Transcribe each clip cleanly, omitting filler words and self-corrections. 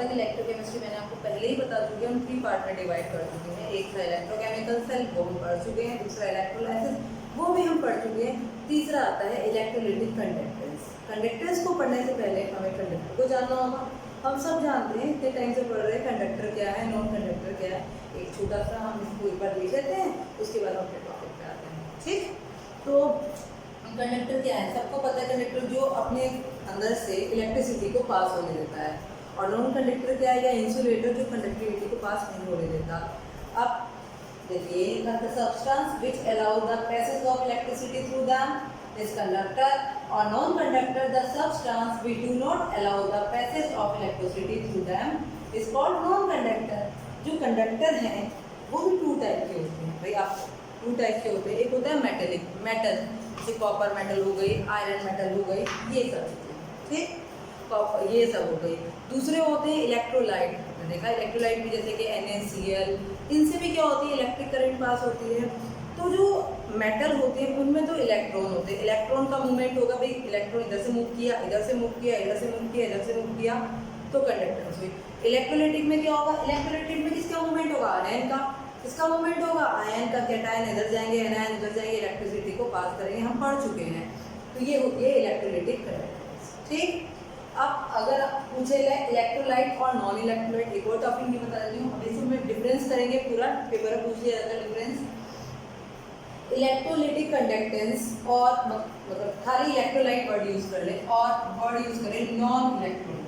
तक इलेक्ट्रोकेमिस्ट्री मैंने आपको पहले ही बता चुकी हूँ, हम 3 पार्ट में डिवाइड कर चुके हैं। एक था इलेक्ट्रोकेमिकल सेल, वो हम पढ़ चुके हैं। दूसरा इलेक्ट्रोलाइसिस, वो भी हम पढ़ चुके हैं। तीसरा आता है इलेक्ट्रोलिटिक कंडक्टेंस। कंडक्टेंस को पढ़ने से पहले हमें कंडक्टर को जानना होगा। हम सब जानते हैं, इतने टाइम से पढ़ रहे हैं कंडक्टर क्या है, नॉन कंडक्टर क्या है। एक छोटा सा हम इसको एक बार देख लेते हैं, उसके बाद हम अपने टॉपिक पे आते हैं। ठीक, तो कंडक्टर क्या है, सबको पता है कंडक्टर जो अपने अंदर से इलेक्ट्रिसिटी को पास होने देता है। और नॉन कंडक्टर क्या है, या इंसुलेटर जो कंडक्टिविटी को पास नहीं होने देता। अब देखिए, the substance which allow the passage of electricity through them is conductor, और non conductor the substance which do not allow the passage of electricity through them is called non conductor. जो conductor हैं वो भी 2 type के होते हैं भाई, आप 2 टाइप के होते हैं। एक होता है मेटेलिक, मेटल जैसे कॉपर मेटल हो गई, आयरन मेटल हो गई, ये सब चीज़ें, ठीक, ये सब हो गई। दूसरे होते हैं इलेक्ट्रोलाइट, देखा इलेक्ट्रोलाइट भी जैसे कि NaCl, इनसे भी क्या होती है, इलेक्ट्रिक करंट पास होती है। तो जो मेटल होते हैं उनमें तो इलेक्ट्रॉन होते हैं, इलेक्ट्रॉन का मूवमेंट होगा भाई, इलेक्ट्रॉन इधर से मूव किया, इधर से मूव किया, इधर से मूव किया, इधर से मूव किया, तो कंडक्टेंस हुई। इलेक्ट्रोलाइटिक में क्या होगा, इलेक्ट्रोलाइटिक में किसका मूवमेंट होगा, आयन का, किसका मूवमेंट होगा, आयन का। कैटायन इधर जाएंगे, एनायन इधर जाएंगे, इलेक्ट्रिसिटी को पास करेंगे, हम पढ़ चुके हैं। तो ये होती है इलेक्ट्रोलाइटिक कंडक्टेंस। ठीक, अब अगर पूछे इलेक्ट्रोलाइट और नॉन इलेक्ट्रोलाइट, एक और टॉपिक नहीं बता देती हूँ, अब इसमें डिफरेंस करेंगे, पूरा पेपर में पूछ लिया जाता है डिफरेंस। इलेक्ट्रोलाइटिक कंडक्टेंस और मतलब खाली इलेक्ट्रोलाइट वर्ड यूज कर ले और वर्ड यूज करें नॉन इलेक्ट्रोलाइट,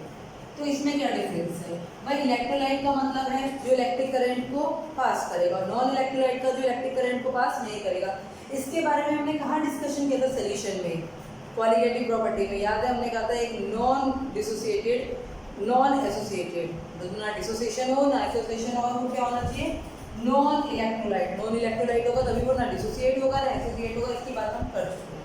तो इसमें क्या डिफरेंस है भाई। इलेक्ट्रोलाइट का मतलब है जो इलेक्ट्रिक करंट को पास करेगा, और नॉन इलेक्ट्रोलाइट का जो इलेक्ट्रिक करंट को पास नहीं करेगा। इसके बारे में हमने कहाँ डिस्कशन किया था, सोल्यूशन में, क्वालिटेटिव प्रॉपर्टी में, याद है हमने कहा था एक नॉन डिसोसिएटेड नॉन एसोसिएटेड, ना डिसोसिएशन हो ना एसोसिएशन हो, क्या होना चाहिए, नॉन इलेक्ट्रोलाइट। नॉन इलेक्ट्रोलाइट होगा तभी वो ना डिसोसिएट होगा ना एसोसिएट होगा, इसकी बात हम कर चुके हैं।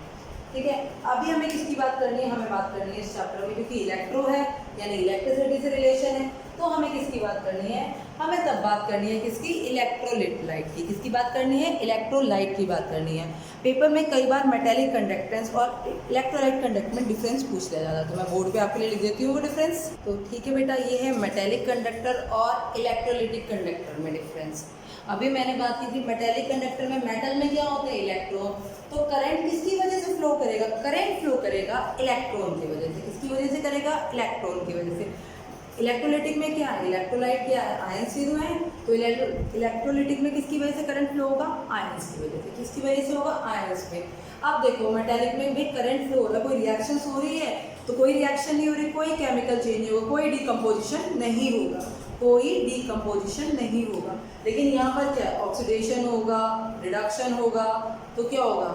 ठीक है, अभी हमें किसकी बात करनी है, हमें बात करनी है इस चैप्टर में, क्योंकि इलेक्ट्रो है यानी इलेक्ट्रिसिटी से रिलेशन है, तो हमें किसकी बात करनी है, हमें तब बात करनी है किसकी, इलेक्ट्रोलाइट की। किसकी बात करनी है, इलेक्ट्रोलाइट की बात करनी है। पेपर में कई बार मेटेलिक कंडक्टेंस और इलेक्ट्रोलाइट कंडक्ट में डिफरेंस पूछ लिया जाता है, तो मैं बोर्ड पे आपके लिए लिख देती हूँ वो डिफरेंस। तो ठीक है बेटा, ये है मेटेलिक कंडक्टर और इलेक्ट्रोलाइटिक कंडक्टर में डिफरेंस। अभी मैंने बात की थी मेटेलिक कंडक्टर में, मेटल में क्या होते हैं, इलेक्ट्रॉन, तो करंट किसकी वजह से फ्लो करेगा, करंट फ्लो करेगा इलेक्ट्रॉन की वजह से। किसकी वजह से करेगा, इलेक्ट्रॉन की वजह से। इलेक्ट्रोलाइटिक में क्या है, इलेक्ट्रोलाइट क्या है, आयंस ही है, तो इलेक्ट्रोलाइटिक में किसकी वजह से करंट फ्लो होगा, आयंस की वजह से। किसकी वजह से होगा, आयंस में। अब देखो मेटेलिक में भी करंट फ्लो हो रहा है, कोई रिएक्शन हो रही है, तो कोई रिएक्शन नहीं हो रही, कोई केमिकल चेंज नहीं होगा, कोई डिकम्पोजिशन नहीं होगा, कोई डिकम्पोजिशन नहीं होगा। लेकिन यहाँ पर क्या है, ऑक्सीडेशन होगा, रिडक्शन होगा, तो क्या होगा,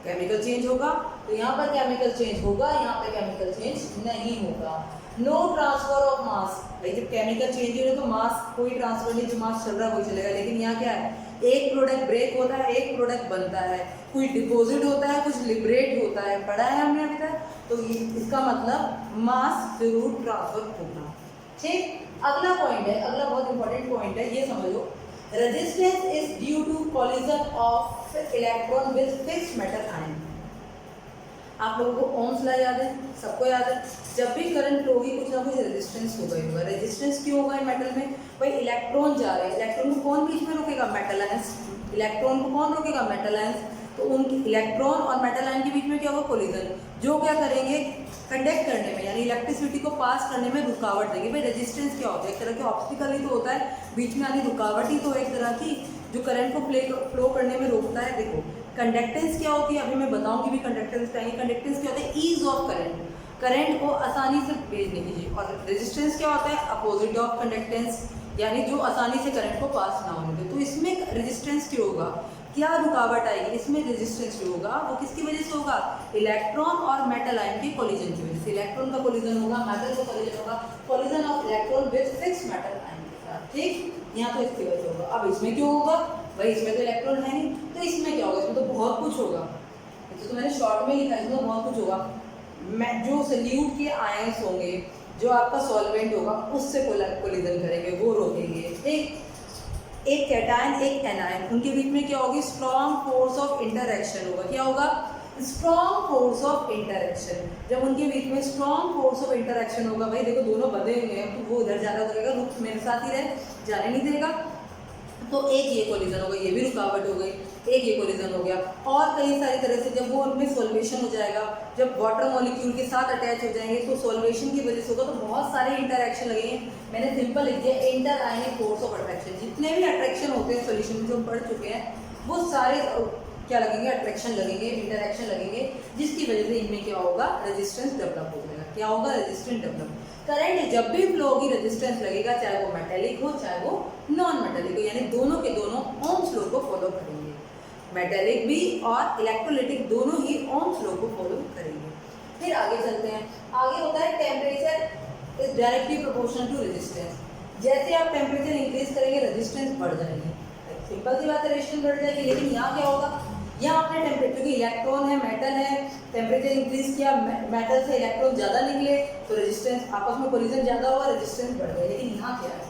केमिकल चेंज होगा। तो यहाँ पर केमिकल चेंज होगा, यहाँ पे केमिकल चेंज नहीं होगा। नो ट्रांसफर ऑफ मास, भाई जब केमिकल चेंज हो रहा है तो मास कोई ट्रांसफर नहीं, जो मास चल रहा है वही चलेगा। लेकिन यहाँ क्या है, एक प्रोडक्ट ब्रेक होता है, एक प्रोडक्ट बनता है, कुछ डिपोजिट होता है, कुछ लिबरेट होता है, पढ़ा है हमने अभी तक। तो इसका मतलब मास जरूर ट्रांसफर होगा। ठीक, अगला पॉइंट है, अगला बहुत इंपॉर्टेंट पॉइंट है, ये समझो। Resistance is due to collision of electron with fixed metal ion. आप लोगों को ओम्स लॉ याद है, सबको याद है, जब भी करंट होगी कुछ ना कुछ रेजिस्टेंस होगा ही होगा। रेजिस्टेंस क्यों होगा इन मेटल में, भाई इलेक्ट्रॉन जा रहे हैं, इलेक्ट्रॉन को कौन बीच में रोकेगा, मेटल आयंस। इलेक्ट्रॉन को कौन रोकेगा, मेटल आयंस। तो उनकी इलेक्ट्रॉन और मेटल आयन के बीच में क्या होगा, कोलिजन, जो क्या करेंगे, कंडक्ट करने में यानी इलेक्ट्रिसिटी को पास करने में रुकावट देंगे। भाई रेजिस्टेंस क्या होता है, एक तरह के ऑब्स्टिकल ही तो होता है, बीच में आनी रुकावट ही तो एक तरह की, जो करंट को फ्लो करने में रोकता है। देखो कंडक्टेंस क्या होती है, अभी मैं बताऊंगी भी कंडक्टेंस क्या है। कंडक्टेंस क्या होता है, ईज ऑफ करंट, करंट को आसानी से भेजने की चीज। और रेजिस्टेंस क्या होता है, अपोजिट ऑफ कंडक्टेंस, यानी जो आसानी से करंट को पास ना होने दे। तो इसमें रेजिस्टेंस क्यों होगा, क्या रुकावट आएगी, इसमें रेजिस्टेंस जो होगा वो किसकी वजह से होगा, इलेक्ट्रॉन और मेटल आयन के कोलिजन की वजह से। इलेक्ट्रॉन का कोलिजन होगा, मेटल का कोलिजन होगा, collision of electron with fixed metal ion के साथ। ठीक, यहाँ तो इसकी वजह होगा। अब इसमें क्यों होगा, भाई इसमें तो इलेक्ट्रॉन है नहीं, तो इसमें क्या होगा, इसमें तो बहुत कुछ होगा। तो मैंने शॉर्ट में लिखा है, इसमें तो बहुत कुछ होगा। जो सल्यूट के आयंस होंगे, जो आपका सॉल्वेंट होगा, उससे कोलिजन करेंगे, वो रोकेंगे। ठीक, एक कैटायन एक एनायन, उनके बीच में क्या होगी, स्ट्रॉन्ग फोर्स ऑफ इंटरएक्शन होगा। क्या होगा, स्ट्रॉन्ग फोर्स ऑफ इंटरएक्शन। जब उनके बीच में स्ट्रॉन्ग फोर्स ऑफ इंटरएक्शन होगा, भाई देखो दोनों बंधे हुए हैं, तो वो उधर जा रहा रहेगा, रुक मेरे साथ ही रहे, जाने नहीं देगा। तो एक ये कोलिजन हो गई, ये भी रुकावट हो गई, एक ये कोलिजन हो गया। और कई सारी तरह से जब वो उनमें सॉल्वेशन हो जाएगा, जब वाटर मॉलिक्यूल के साथ अटैच हो जाएंगे तो सॉल्वेशन की वजह से होगा, तो बहुत सारे इंटरैक्शन लगेंगे। मैंने सिंपल लिख दिया inter ionic force of attraction. जितने भी अट्रैक्शन होते हैं सॉल्यूशन में जो हम पढ़ चुके हैं, वो सारे क्या लगेंगे, अट्रैक्शन लगेंगे, इंटरैक्शन लगेंगे, जिसकी वजह से इनमें क्या होगा, रेजिस्टेंस डेवलप हो जाएगा। क्या होगा, रेजिस्टेंस डेवलप। करंट जब भी फ्लो होगी रेजिस्टेंस लगेगा, चाहे वो मेटेलिक हो चाहे वो नॉन मेटेलिक हो, यानी दोनों के दोनों ओम्स लॉ को फॉलो करेंगे। मेटेलिक भी और इलेक्ट्रोलाइटिक दोनों ही ओम्स लॉ को फॉलो करेंगे। फिर आगे चलते हैं। आगे होता है temperature is directly proportional to resistance. जैसे आप टेम्परेचर इंक्रीज करेंगे रेजिस्टेंस बढ़ जाएगी, सिंपल सी बात है, रेजिस्टेंस बढ़ जाएगी। लेकिन यहाँ क्या होगा, यहाँ आपने टेम्परेचर, क्योंकि इलेक्ट्रॉन है, मेटल है, टेम्परेचर इंक्रीज किया, मेटल से इलेक्ट्रॉन ज़्यादा निकले तो रेजिस्टेंस, आपस में कोलिजन ज़्यादा हुआ, रेजिस्टेंस बढ़ गया। लेकिन यहाँ क्या है,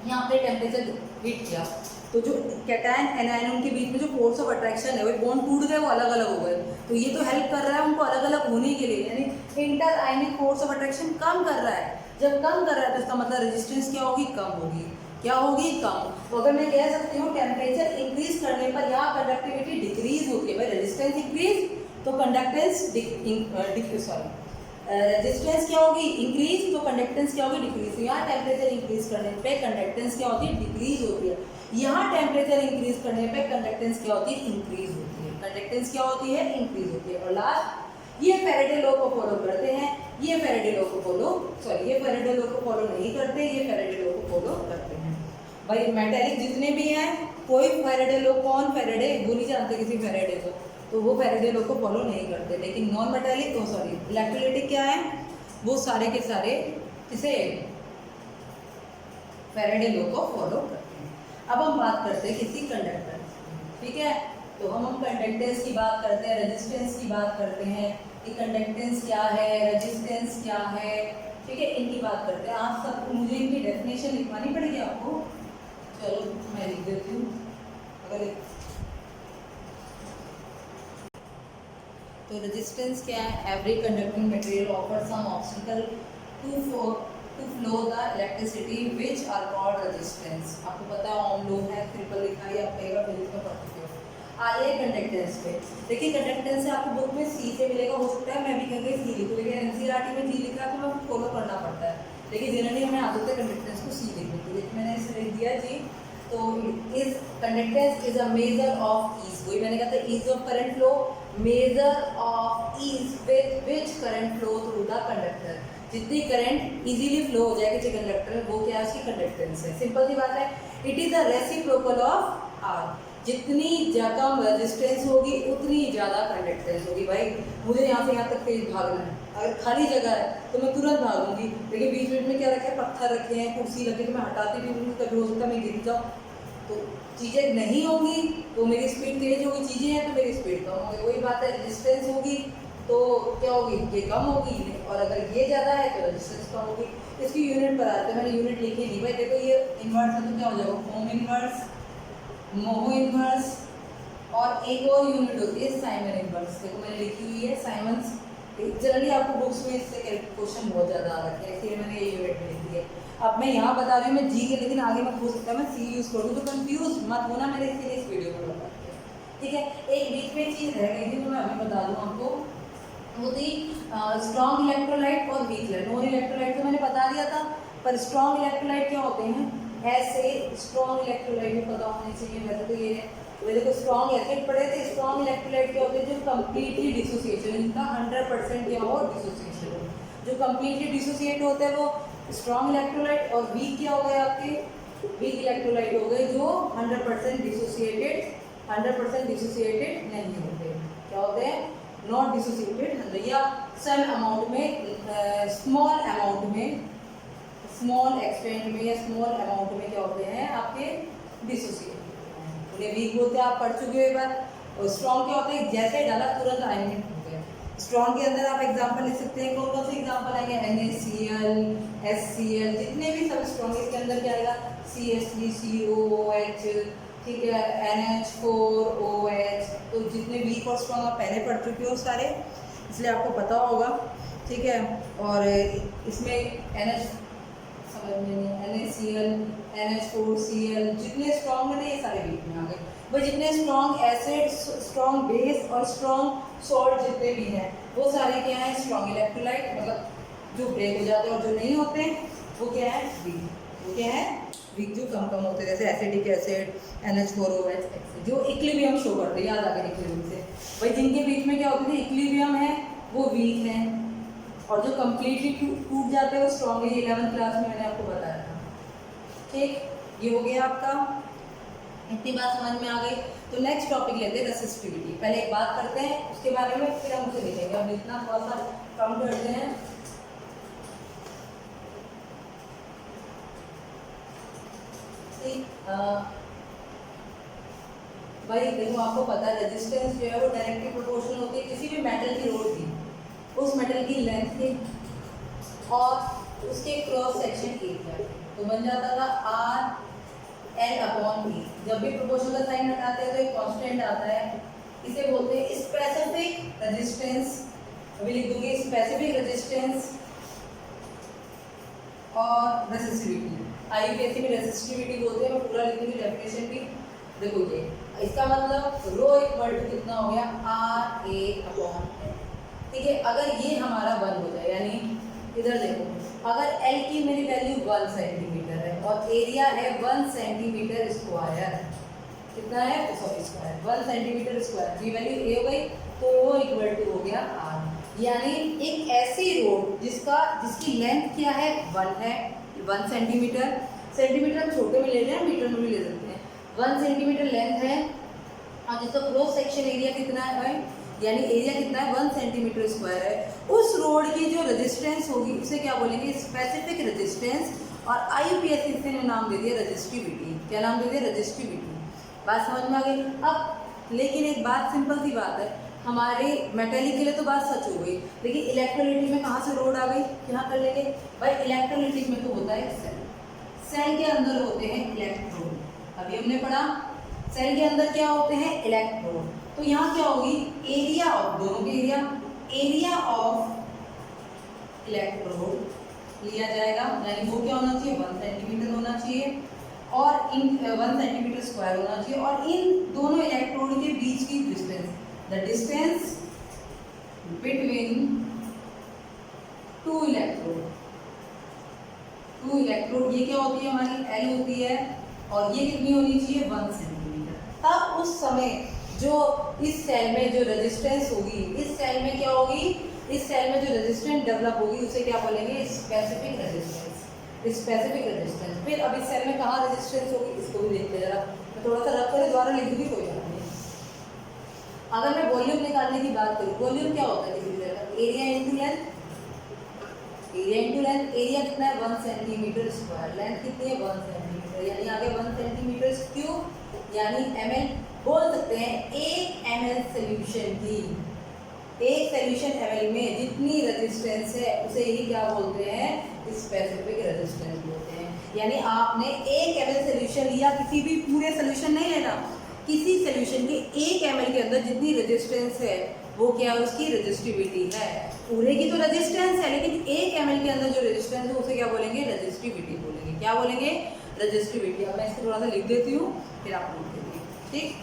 यहाँ आपने टेम्परेचर हीट किया तो जो कैटायन एनायन के बीच में जो फोर्स ऑफ अट्रैक्शन है, वो बॉन्ड टूट गए, वो अलग अलग हो गए। तो ये तो हेल्प कर रहा है उनको अलग अलग होने के लिए, यानी inter ionic force of attraction कम कर रहा है। जब कम कर रहा है तो इसका मतलब रेजिस्टेंस क्या होगी, कम होगी। क्या होगी, कम। तो अगर मैं कह सकती हूँ टेम्परेचर इंक्रीज करने पर यहाँ कंडक्टिविटी डिक्रीज होती है। भाई रेजिस्टेंस इंक्रीज तो कंडक्टेंस रेजिस्टेंस क्या होगी, इंक्रीज, तो कंडक्टेंस क्या होगी, डिक्रीज। तो यहाँ टेम्परेचर इंक्रीज करने पे कंडक्टेंस क्या होती है, डिक्रीज होती है। यहाँ टेम्परेचर इंक्रीज करने पे कंडक्टेंस क्या होती है, इंक्रीज होती है। कंडक्टेंस क्या होती है, इंक्रीज होती है। और लास्ट ये फैराडे लॉ को फॉलो करते हैं, ये फैराडे लॉ को फॉलो, सॉरी ये फैराडे लॉ को फॉलो नहीं करते, ये फैराडे लॉ को फॉलो करते हैं। भाई मेटेलिक जितने भी हैं, कोई फैराडे लॉ, कौन फैराडे, वो नहीं जानते किसी फैराडे को, तो वो फैराडे लॉ को फॉलो नहीं करते। लेकिन नॉन मेटेलिक, सॉरी इलेक्ट्रोलाइटिक क्या है, वो सारे के सारे किसे, फैराडे लॉ को फॉलो करते हैं। अब हम बात करते हैं किसी कंडक्टर, ठीक है। तो हम कंडक्टेंस की बात करते हैं, रेजिस्टेंस की बात करते हैं कि कंडक्टेंस क्या है, रेजिस्टेंस क्या है, ठीक है, इनकी बात करते हैं। आप सब मुझे इनकी डेफिनेशन लिखवानी पड़ेगी आपको, चलो मैं लिख देती हूँ। अगर तो रेजिस्टेंस क्या है, every conducting material offer some obstacle to flow the electricity which are called resistance. आपको पता है ओम लॉ है, ट्रिपल लिखा है, आप कई बार फिजिक्स में पढ़ चुके हो। आइए कंडक्टेंस पे देखिए, कंडक्टेंस से आपको बुक में सी से मिलेगा, हो सकता है मैं भी कहीं सी लिखूँ, लेकिन एनसीईआरटी में जी लिखा है तो मैं फॉलो करना पड़ता है। लेकिन जनरली हमें आदत है कंडक्टेंस को सी लिखने की, लेकिन मैंने इसे लिख दिया जी। तो is conductance is a measure of ease, वही मैंने कहा था ease of current flow, measure of ease with which current flow through the conductor. जितनी करंट इजीली फ्लो हो जाएगी कंडक्टर, वो क्या है, उसकी कंडक्टेंस है। सिंपल सी बात है, it is the reciprocal of R. जितनी कम रेजिस्टेंस होगी उतनी ज़्यादा कंडक्टेंस होगी। भाई मुझे यहाँ से यहाँ तक तेज भागना है, अगर खाली जगह है तो मैं तुरंत भागूंगी, लेकिन बीच बीच में क्या रखे हैं, पत्थर रखे हैं, कुर्सी रखी, तो मैं हटाती भी हूँ, कभी हो सकता है मैं गिर जाऊँ। तो चीज़ें नहीं होंगी तो मेरी स्पीड तेज होगी, चीज़ें हैं तो मेरी स्पीड कम होगी। वही बात है, रेजिस्टेंस होगी तो क्या होगी, ये कम होगी, और अगर ये ज़्यादा है तो रेजिस्टेंस कम होगी। इसकी यूनिट पर आते हैं, मैंने यूनिट लिखी नहीं। भाई देखो ये इन्वर्स है तो क्या हो जाएगा, ओम इन्वर्स, मोहो इन्वर्स, और एक और यूनिट होती है साइमन इन्वर्स। देखो मैंने लिखी हुई है साइमन्स। जनरली आपको बुक्स में इससे क्वेश्चन बहुत ज़्यादा आ रखे हैं, इसलिए मैंने ये यूनिट लिख दी है। अब मैं यहाँ बता रही हूँ मैं जी के, लेकिन आगे मैं हो सकता है मैं सी यूज़ करूँ, तो कंफ्यूज मत होना, मैंने इसीलिए इस वीडियो को बता दिया, ठीक है। एक बीच में चीज़ रह गई थी तो मैं अभी बता दूँ आपको, वो थी स्ट्रॉन्ग इलेक्ट्रोलाइट और वीक इलेक्ट्रोलाइट। नॉन इलेक्ट्रोलाइट तो मैंने बता दिया था, पर स्ट्रॉन्ग इलेक्ट्रोलाइट क्या होते हैं, ऐसे स्ट्रॉन्ग इलेक्ट्रोलाइट में पता होनी चाहिए। वैसे तो ये देखो स्ट्रॉन्ग एसिड पढ़े थे, स्ट्रॉन्ग इलेक्ट्रोलाइट क्या होते हैं, जो कम्प्लीटली डिसोसिएशन, इनका 100% क्या हो, डिसोसिएशन हो। जो कम्प्लीटली डिसोसिएट होते हैं वो स्ट्रॉन्ग इलेक्ट्रोलाइट, और वीक क्या हो गए आपके, वीक इलेक्ट्रोलाइट हो गए जो 100% डिसोसिएटेड नहीं होते। क्या होते हैं, नॉट डिसोसिएटेड, या सम अमाउंट में, स्मॉल अमाउंट में, स्मॉल एक्सटेंट में या स्मॉल अमाउंट में क्या होते हैं आपके, डिसोसिएट। उन्हें वीक बोलते हैं, आप पढ़ चुके हो एक बार। और स्ट्रॉन्ग क्या होता है, जैसे डाला तुरंत आयनिक हो गया। स्ट्रॉन्ग के अंदर आप एग्जांपल लिख सकते हैं, कौन कौन से एग्जांपल आएंगे, NaCl, HCl, जितने भी सब स्ट्रॉन्ग, इसके अंदर क्या आएगा, CH3COOH, ठीक है, NH4OH। तो जितने वीक और स्ट्रॉन्ग आप पहले पढ़ चुके हो सारे, इसलिए आपको पता होगा, ठीक है। और इसमें समझ में नहीं, NaCl, NH4Cl जितने स्ट्रॉन्ग थे ये सारे वीक में आ गए। वो जितने स्ट्रॉन्ग एसिड, स्ट्रॉन्ग बेस और स्ट्रॉन्ग सॉल्ट जितने भी हैं वो सारे क्या है, स्ट्रॉन्ग इलेक्ट्रोलाइट, मतलब जो ब्रेक हो जाते हैं, और जो नहीं होते वो क्या है, वीक। वो क्या है, वीक, जो कम कम होते हैं, जैसे एसिडिक एसिड, NH4OH, जो इक्विलिब्रियम शो करते हैं, याद आ गया इक्विलिब्रियम से भाई, जिनके बीच में क्या होते थे, इक्विलिब्रियम है, वो वीक है, और जो कम्प्लीटली टूट जाते हैं वो स्ट्रॉन्ग है। 11th क्लास में मैंने आपको बताया था। ठीक, ये हो गया आपका, इतनी बात समझ में आ गई। तो नेक्स्ट टॉपिक लेते हैं रेसिस्टिविटी। पहले एक बात करते हैं उसके बारे में, फिर हम उसे लिखेंगे। अब इतना थोड़ा सा कम करते हैं। भाई देखो, आपको पता है रेजिस्टेंस जो है वो डायरेक्टली प्रोपोर्शनल होती है किसी भी मेटल की रोड की, उस मेटल की लेंथ के और उसके क्रॉस सेक्शन एरिया। तो बन जाता था R/L/E। जब भी प्रोपोर्शनल का साइन हटाते हैं तो एक कांस्टेंट आता है, इसे बोलते हैं स्पेसिफिक रेजिस्टेंस। अभी लिख दूंगी स्पेसिफिक रेजिस्टेंस और रेसिस्टिविटी। IUPAC में रेसिस्टिविटी बोलते हैं, मैं पूरा लिखूंगी डेफिनेशन भी। देखो ये इसका मतलब रो इक्वल टू कितना हो गया, RA/L। ठीक है, अगर ये हमारा 1 हो जाए, यानी इधर देखो, अगर L की मेरी वैल्यू 1 सेंटीमीटर है और एरिया है 1 सेंटीमीटर स्क्वायर, कितना है, सॉरी स्क्वायर, 1 सेंटीमीटर स्क्वायर, ये वैल्यू A हो गई, तो रो इक्वल टू हो गया R। यानी एक ऐसी रोड जिसकी लेंथ क्या है, 1 है, 1 सेंटीमीटर, सेंटीमीटर हम छोटे में ले रहे हैं, मीटर में भी ले सकते हैं, 1 सेंटीमीटर लेंथ है, और जिसका क्रॉस सेक्शन एरिया कितना है, यानी एरिया कितना है, 1 सेंटीमीटर स्क्वायर है, उस रोड की जो रेजिस्टेंस होगी उसे क्या बोलेंगे, स्पेसिफिक रेजिस्टेंस। और IUPAC से नाम दे दिया रेजिस्टिविटी। क्या नाम दे दिया, रेजिस्टिविटी। बात समझ में आ गई। अब लेकिन एक बात, सिंपल सी बात है, हमारे मेटेलिक के लिए तो बात सच हो गई, लेकिन इलेक्ट्रोलाइटिक में कहाँ से रोड आ गई, यहाँ कर लेंगे भाई। इलेक्ट्रोलाइटिक में तो होता है सेल, सेल के अंदर होते हैं इलेक्ट्रोड। अभी हमने पढ़ा सेल के अंदर क्या होते हैं, इलेक्ट्रोड। तो यहाँ क्या होगी, एरिया ऑफ, दोनों के एरिया ऑफ इलेक्ट्रोड लिया जाएगा, यानी वो क्या होना चाहिए, 1 सेंटीमीटर होना चाहिए, और इन 1 सेंटीमीटर स्क्वायर होना चाहिए, और इन दोनों इलेक्ट्रोड के बीच की distance, the distance between two electrode, ये क्या होती है हमारी, L होती है, और ये कितनी होनी चाहिए, 1 सेंटीमीटर। तब उस समय जो इस सेल में जो रेजिस्टेंस होगी, इस सेल में क्या होगी, इस सेल में जो रेजिस्टेंस डेवलप होगी उसे क्या बोलेंगे, स्पेसिफिक रेजिस्टेंस। Specific resistance. फिर अब इस सेल में कहाँ रेजिस्टेंस होगी, इसको भी देखते हैं जरा। मैं थोड़ा सा रफ कर द्वारा लिख दूंगी, कोई बात नहीं। अगर मैं वॉल्यूम निकालने की बात करूँ, वॉल्यूम क्या होता है किसी सेल का, area into length, area into length. Area कितना है, 1 सेंटीमीटर स्क्वायर, लेंथ कितनी है, 1 सेंटीमीटर, यानी आगे 1 सेंटीमीटर क्यूब, यानी ml। बोल सकते हैं 1 ml सोल्यूशन की, एक सोल्यूशन ml में जितनी रेजिस्टेंस है उसे ही क्या बोलते हैं, स्पेसिफिक रेजिस्टेंस बोलते हैं। यानी आपने 1 ml सोल्यूशन लिया, किसी भी पूरे सोल्यूशन नहीं लेना, किसी सोल्यूशन के 1 ml के अंदर जितनी रेजिस्टेंस है वो क्या है, उसकी रेजिस्टिविटी है। पूरे की तो रेजिस्टेंस है, लेकिन 1 ml के अंदर जो रेजिस्टेंस है उसे क्या बोलेंगे, रेजिस्टिविटी बोलेंगे। क्या बोलेंगे, रेजिस्टिविटी। अब मैं इसको थोड़ा सा लिख देती हूँ, फिर आप लिख देंगे, ठीक।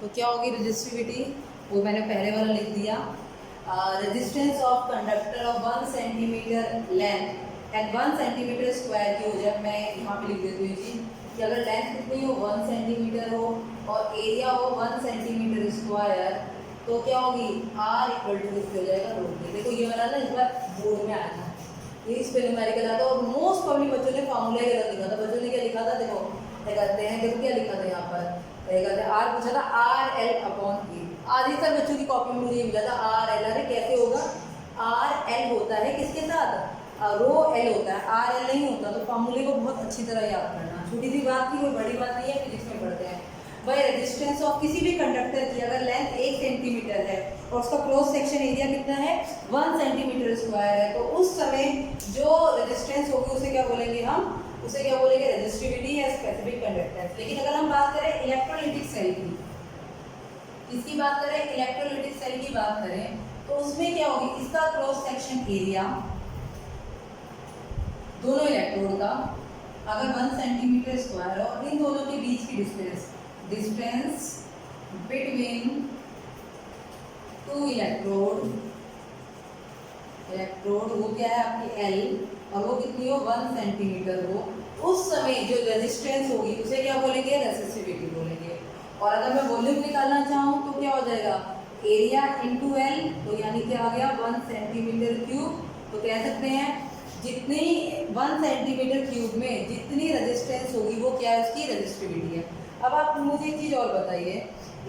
तो क्या होगी रेजिस्टिविटी, वो मैंने पहले वाला लिख दिया। Resistance of conductor of 1 centimetre length and 1 centimetre square की हो जाए, मैं यहाँ पे लिख देती हूँ जी, कि अगर लेंथ कितनी हो, 1 सेंटीमीटर हो और एरिया हो 1 सेंटीमीटर स्क्वायर, तो क्या होगी, R इक्वल टू किससे हो जाएगा, रूट। देखो ये वाला ना इस बार बोर्ड में आया था, ये इस पे न्यूमेरिकल आता है, और मोस्ट प्रॉब्लम बच्चों ने फार्मूला गलत लिखा था। बच्चों ने क्या लिखा था, देखो क्या कहते हैं, देखो क्या लिखा था यहाँ पर, R पूछा था RL/E। अधिकतर बच्चों की कॉपी में मुझे ये मिला था RL। अरे कैसे होगा, RL होता है किसके साथ, रो L होता है, RL नहीं होता। तो फॉर्मूले को बहुत अच्छी तरह याद करना, छोटी सी बात थी, कोई बड़ी बात नहीं है, फिजिक्स में पढ़ते हैं भाई। रेजिस्टेंस ऑफ किसी भी कंडक्टर की अगर लेंथ 1 सेंटीमीटर है और उसका क्रॉस सेक्शन एरिया कितना है, 1 सेंटीमीटर स्क्वायर है, तो उस समय जो रेजिस्टेंस होगी उसे क्या बोलेंगे, हम उसे क्या बोलेंगे, रेजिस्टिविटी या स्पेसिफिक कंडक्टेंस। लेकिन अगर हम बात करें इलेक्ट्रोलाइटिक सेल की, किसकी बात करें, इलेक्ट्रोलाइटिक सेल की बात करें, तो उसमें क्या होगी, इसका क्रॉस सेक्शन एरिया दोनों इलेक्ट्रोड का अगर 1 सेंटीमीटर स्क्वायर और इन दोनों के बीच की डिस्टेंस बिटवीन टू इलेक्ट्रोड वो क्या है आपकी L, और वो कितनी हो 1 सेंटीमीटर हो, उस समय जो रेजिस्टेंस होगी उसे क्या बोलेंगे, रेसिस्टिविटी बोलेंगे। और अगर मैं वॉल्यूम निकालना चाहूँ तो क्या हो जाएगा, एरिया इंटू एल, तो यानी क्या आ गया 1 सेंटीमीटर क्यूब। तो कह सकते हैं जितनी 1 सेंटीमीटर क्यूब में जितनी रेजिस्टेंस होगी वो क्या है, उसकी रेजिस्टिविटी है। अब आप मुझे एक चीज़ और बताइए,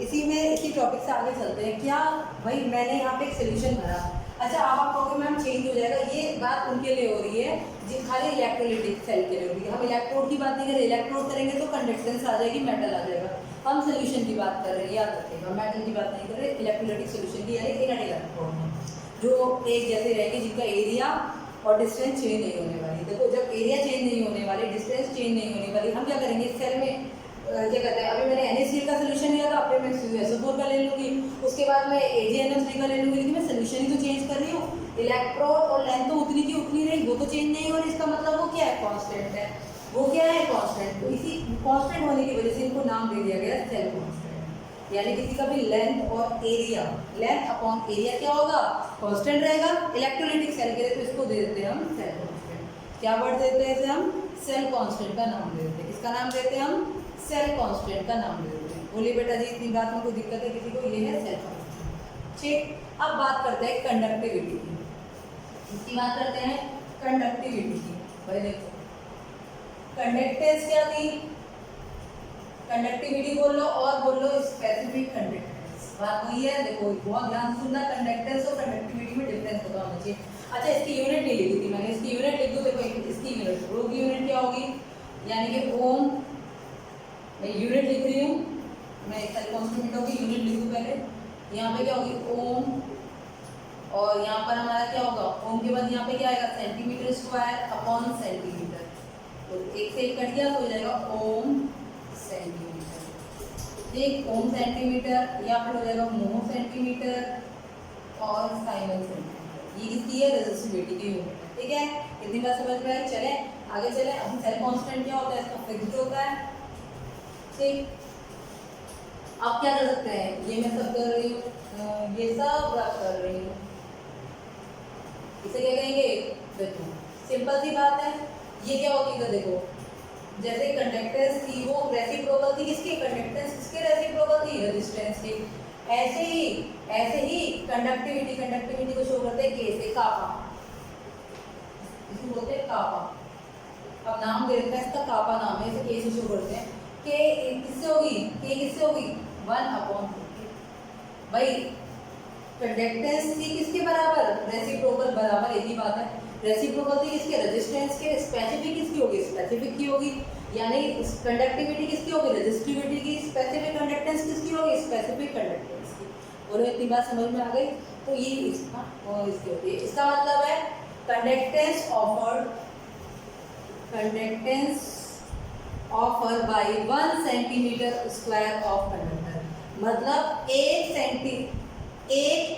इसी टॉपिक से आगे चलते हैं। क्या भाई मैंने यहाँ पे एक सोल्यूशन भरा, अच्छा आप कहोगे मैम चेंज हो जाएगा, ये बात उनके लिए हो रही है जो खाली इलेक्ट्रोलाइटिक सेल के लिए हो रही है। हम इलेक्ट्रोड की बात नहीं कर रहे, इलेक्ट्रोड करेंगे तो कंडक्टेंस आ जाएगी, मेटल आ जाएगा। हम सोल्यूशन की बात कर रहे हैं, याद रखिएगा, मेटल की बात नहीं कर रहे, इलेक्ट्रोलाइटिक सोल्यूशन की, यानी इनर्ट इलेक्ट्रोड में जो एक जैसे रहेंगे, जिनका एरिया और डिस्टेंस चेंज नहीं होने वाली। देखो जब एरिया चेंज नहीं होने वाली, डिस्टेंस चेंज नहीं होने वाली, हम क्या करेंगे, सेल में क्या कहते हैं, अभी मैंने NaCl का सोल्यूशन लिया था, अब मैं CuSO4 का ले लूँगी, उसके बाद मैं AgNO3 का ले लूँगी, लेकिन मैं सोल्यूशन ही तो चेंज कर रही हूँ। इलेक्ट्रोड और लेंथ तो उतनी की उतनी रही, वो तो चेंज नहीं हो रही, इसका मतलब वो क्या है, कांस्टेंट है। वो क्या है, कांस्टेंट। तो इसी कांस्टेंट होने की वजह से इनको नाम दे दिया गया सेल कांस्टेंट। यानी किसी का भी लेंथ और एरिया, लेंथ अपॉन एरिया क्या होगा, कांस्टेंट रहेगा इलेक्ट्रोलाइटिक सेल के लिए, तो इसको दे देते हैं हम सेल कांस्टेंट। क्या वर्ड देते हैं इसे हम, सेल कांस्टेंट का नाम दे देते हैं। किसका नाम देते हैं हम, सेल कांस्टेंट का नाम दे देते हैं। बोलिए बेटा जी, इतनी बात में कोई दिक्कत है किसी को, ये है सेल कांस्टेंट। ठीक, अब बात करते हैं कंडक्टिविटी की। इसकी बात करते हैं कंडक्टिविटी की। भाई देखो कंडक्टेंस क्या थी, कंडक्टिविटी बोल लो और बोल लो स्पेसिफिक कंडक्टेंस, बात वही है। देखो बहुत ध्यान से सुनना, कंडक्टेंस और कंडक्टिविटी में डिफरेंस पता होना चाहिए। अच्छा इसकी यूनिट नहीं लिखी थी मैंने, इसकी यूनिट लिख दूँ। देखो इसकी यूनिट, रो की यूनिट क्या होगी, यानी कि ओम, मैं यूनिट लिख रही हूँ, मैं सेल कांस्टेंट मीटर की यूनिट लिखूँ पहले। यहाँ पे क्या होगी, ओम, और यहाँ पर हमारा क्या होगा, ओम के बाद यहाँ पे क्या आएगा, सेंटीमीटर स्क्वायर अपॉन सेंटीमीटर। तो एक से एक कट गया तो हो जाएगा ओम सेंटीमीटर। ठीक, ओम सेंटीमीटर, या फिर हो जाएगा मोह सेंटीमीटर और साइमन सेंटीमीटर। ये किसकी है, रेजिस्टिविटी की यूनिट है। ठीक है, इतनी बात समझ में आई। चले आगे चले। अब सेल कांस्टेंट क्या होता है, इसका फिक्स्ड होता है। ठीक, आप क्या कर सकते हैं, ये मैं सब कर रही हूँ, ये सब रख कर रही हूँ, इसे क्या कहेंगे, देखो सिंपल सी बात है। ये क्या होगी, तो देखो जैसे कंडक्टेंस थी वो रेसिप्रोकल थी, किसकी, कंडक्टेंस किसके रेसिप्रोकल थी, रेजिस्टेंस की। ऐसे ही कंडक्टिविटी को शो करते हैं के से, कापा, इसको बोलते हैं कापा। अब नाम दे देते हैं इसका, कापा नाम है, इसे के से शो करते हैं। के किससे होगी, के किससे होगी, 1/4। भाई कंडक्टेंस थी किसके बराबर, रेसिप्रोकल बराबर, एक ही बात है। रेसिप्रोकल थी किसके, रेजिस्टेंस के। स्पेसिफिक किसकी होगी, स्पेसिफिक की होगी, यानी कंडक्टिविटी किसकी होगी, रेजिस्टिविटी की। स्पेसिफिक कंडक्टेंस किसकी होगी, स्पेसिफिक कंडक्टेंस की। बोलो इतनी बात समझ में आ गई। तो ये इसका और इसकी होती है। इसका मतलब है conductance offer by 1 centimetre square of conductor, मतलब 1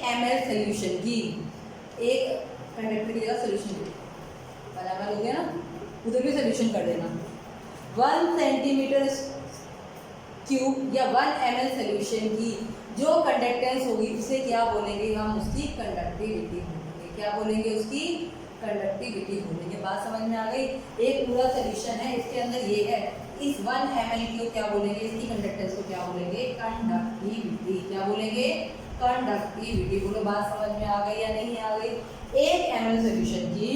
ml सोल्यूशन की, एक कंडक्टर की जगह सोल्यूशन की बराबर हो गया ना, उधर भी सोल्यूशन कर देना। 1 सेंटीमीटर क्यूब या 1 ml सोल्यूशन की जो कंडक्टेंस होगी उसे क्या बोलेंगे हम, उसकी कंडक्टिविटी बोलेंगे। क्या बोलेंगे, उसकी कंडक्टिविटी बोलेंगे। बात समझ में आ गई। एक पूरा सोल्यूशन है, इसके अंदर ये है, इस 1 ml को क्या बोलेंगे, इसकी कंडक्टेंस को क्या बोलेंगे, कंडक्टिविटी। क्या बोलेंगे, कंडक्टिविटी। बोलो बात समझ में आ गई या नहीं आ गई। 1 ml सोल्यूशन की,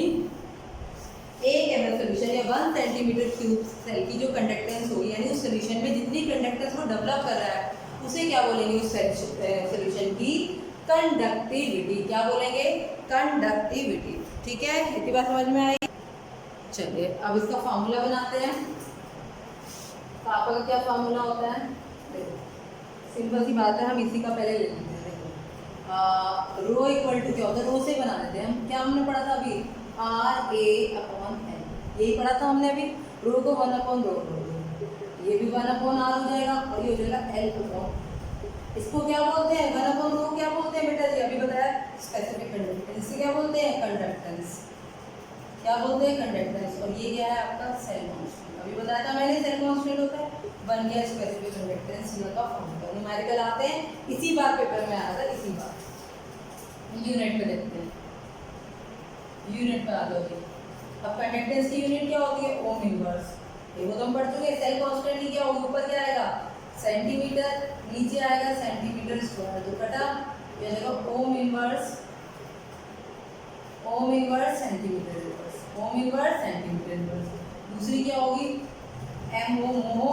1 ml सोल्यूशन या 1 सेंटीमीटर क्यूब सेल की जो कंडक्टेंस होगी, यानी उस सोल्यूशन में जितनी कंडक्टेंस वो डेवलप कर रहा है उसे क्या बोलेंगे, उस सोल्यूशन की कंडक्टिविटी। क्या बोलेंगे, कंडक्टिविटी। ठीक है, इतनी बात समझ में आई। चलिए अब इसका फार्मूला बनाते हैं। पापा का क्या फार्मूला होता है, देखो सिंपल सी बात है, हम इसी का पहले ले लेते हैं। देखो रो इक्वल टू क्या होता है, रो से बना देते हैं हम। क्या हमने पढ़ा था अभी, RA/N, यही पढ़ा था हमने अभी। रो को 1/रो, ये भी 1/R हो जाएगा और ये हो जाएगा L/, इसको क्या बोलते हैं, 1/ρ क्या बोलते हैं बेटा जी, अभी बताया स्पेसिफिक कंडक्टेंस, इसे क्या बोलते हैं कंडक्टेंस, क्या बोलते हैं कंडक्टेंस। और ये क्या है आपका सेल कांस्टेंट, अभी बताया था मैंने सेल कांस्टेंट होता है, बन गया स्पेसिफिक कंडक्टेंस का फॉर्मूला। न्यूमेरिकल आते हैं, इसी बार पेपर में आया था, इसी बार। यूनिट में देखते हैं, यूनिट में आ जाओ जी। अब कंडक्टेंस की यूनिट क्या होती है, ओम इनवर्स, ये वो तो हम पढ़ चुके हैं। सेल कांस्टेंट ही क्या होगा, ऊपर क्या आएगा सेंटीमीटर, नीचे आएगा सेंटीमीटर स्क्वायर, तो कटा ये जगह ohm inverse, ohm inverse centimetre inverse, ohm inverse centimetre inverse. दूसरी क्या होगी एम ओ, मोहो,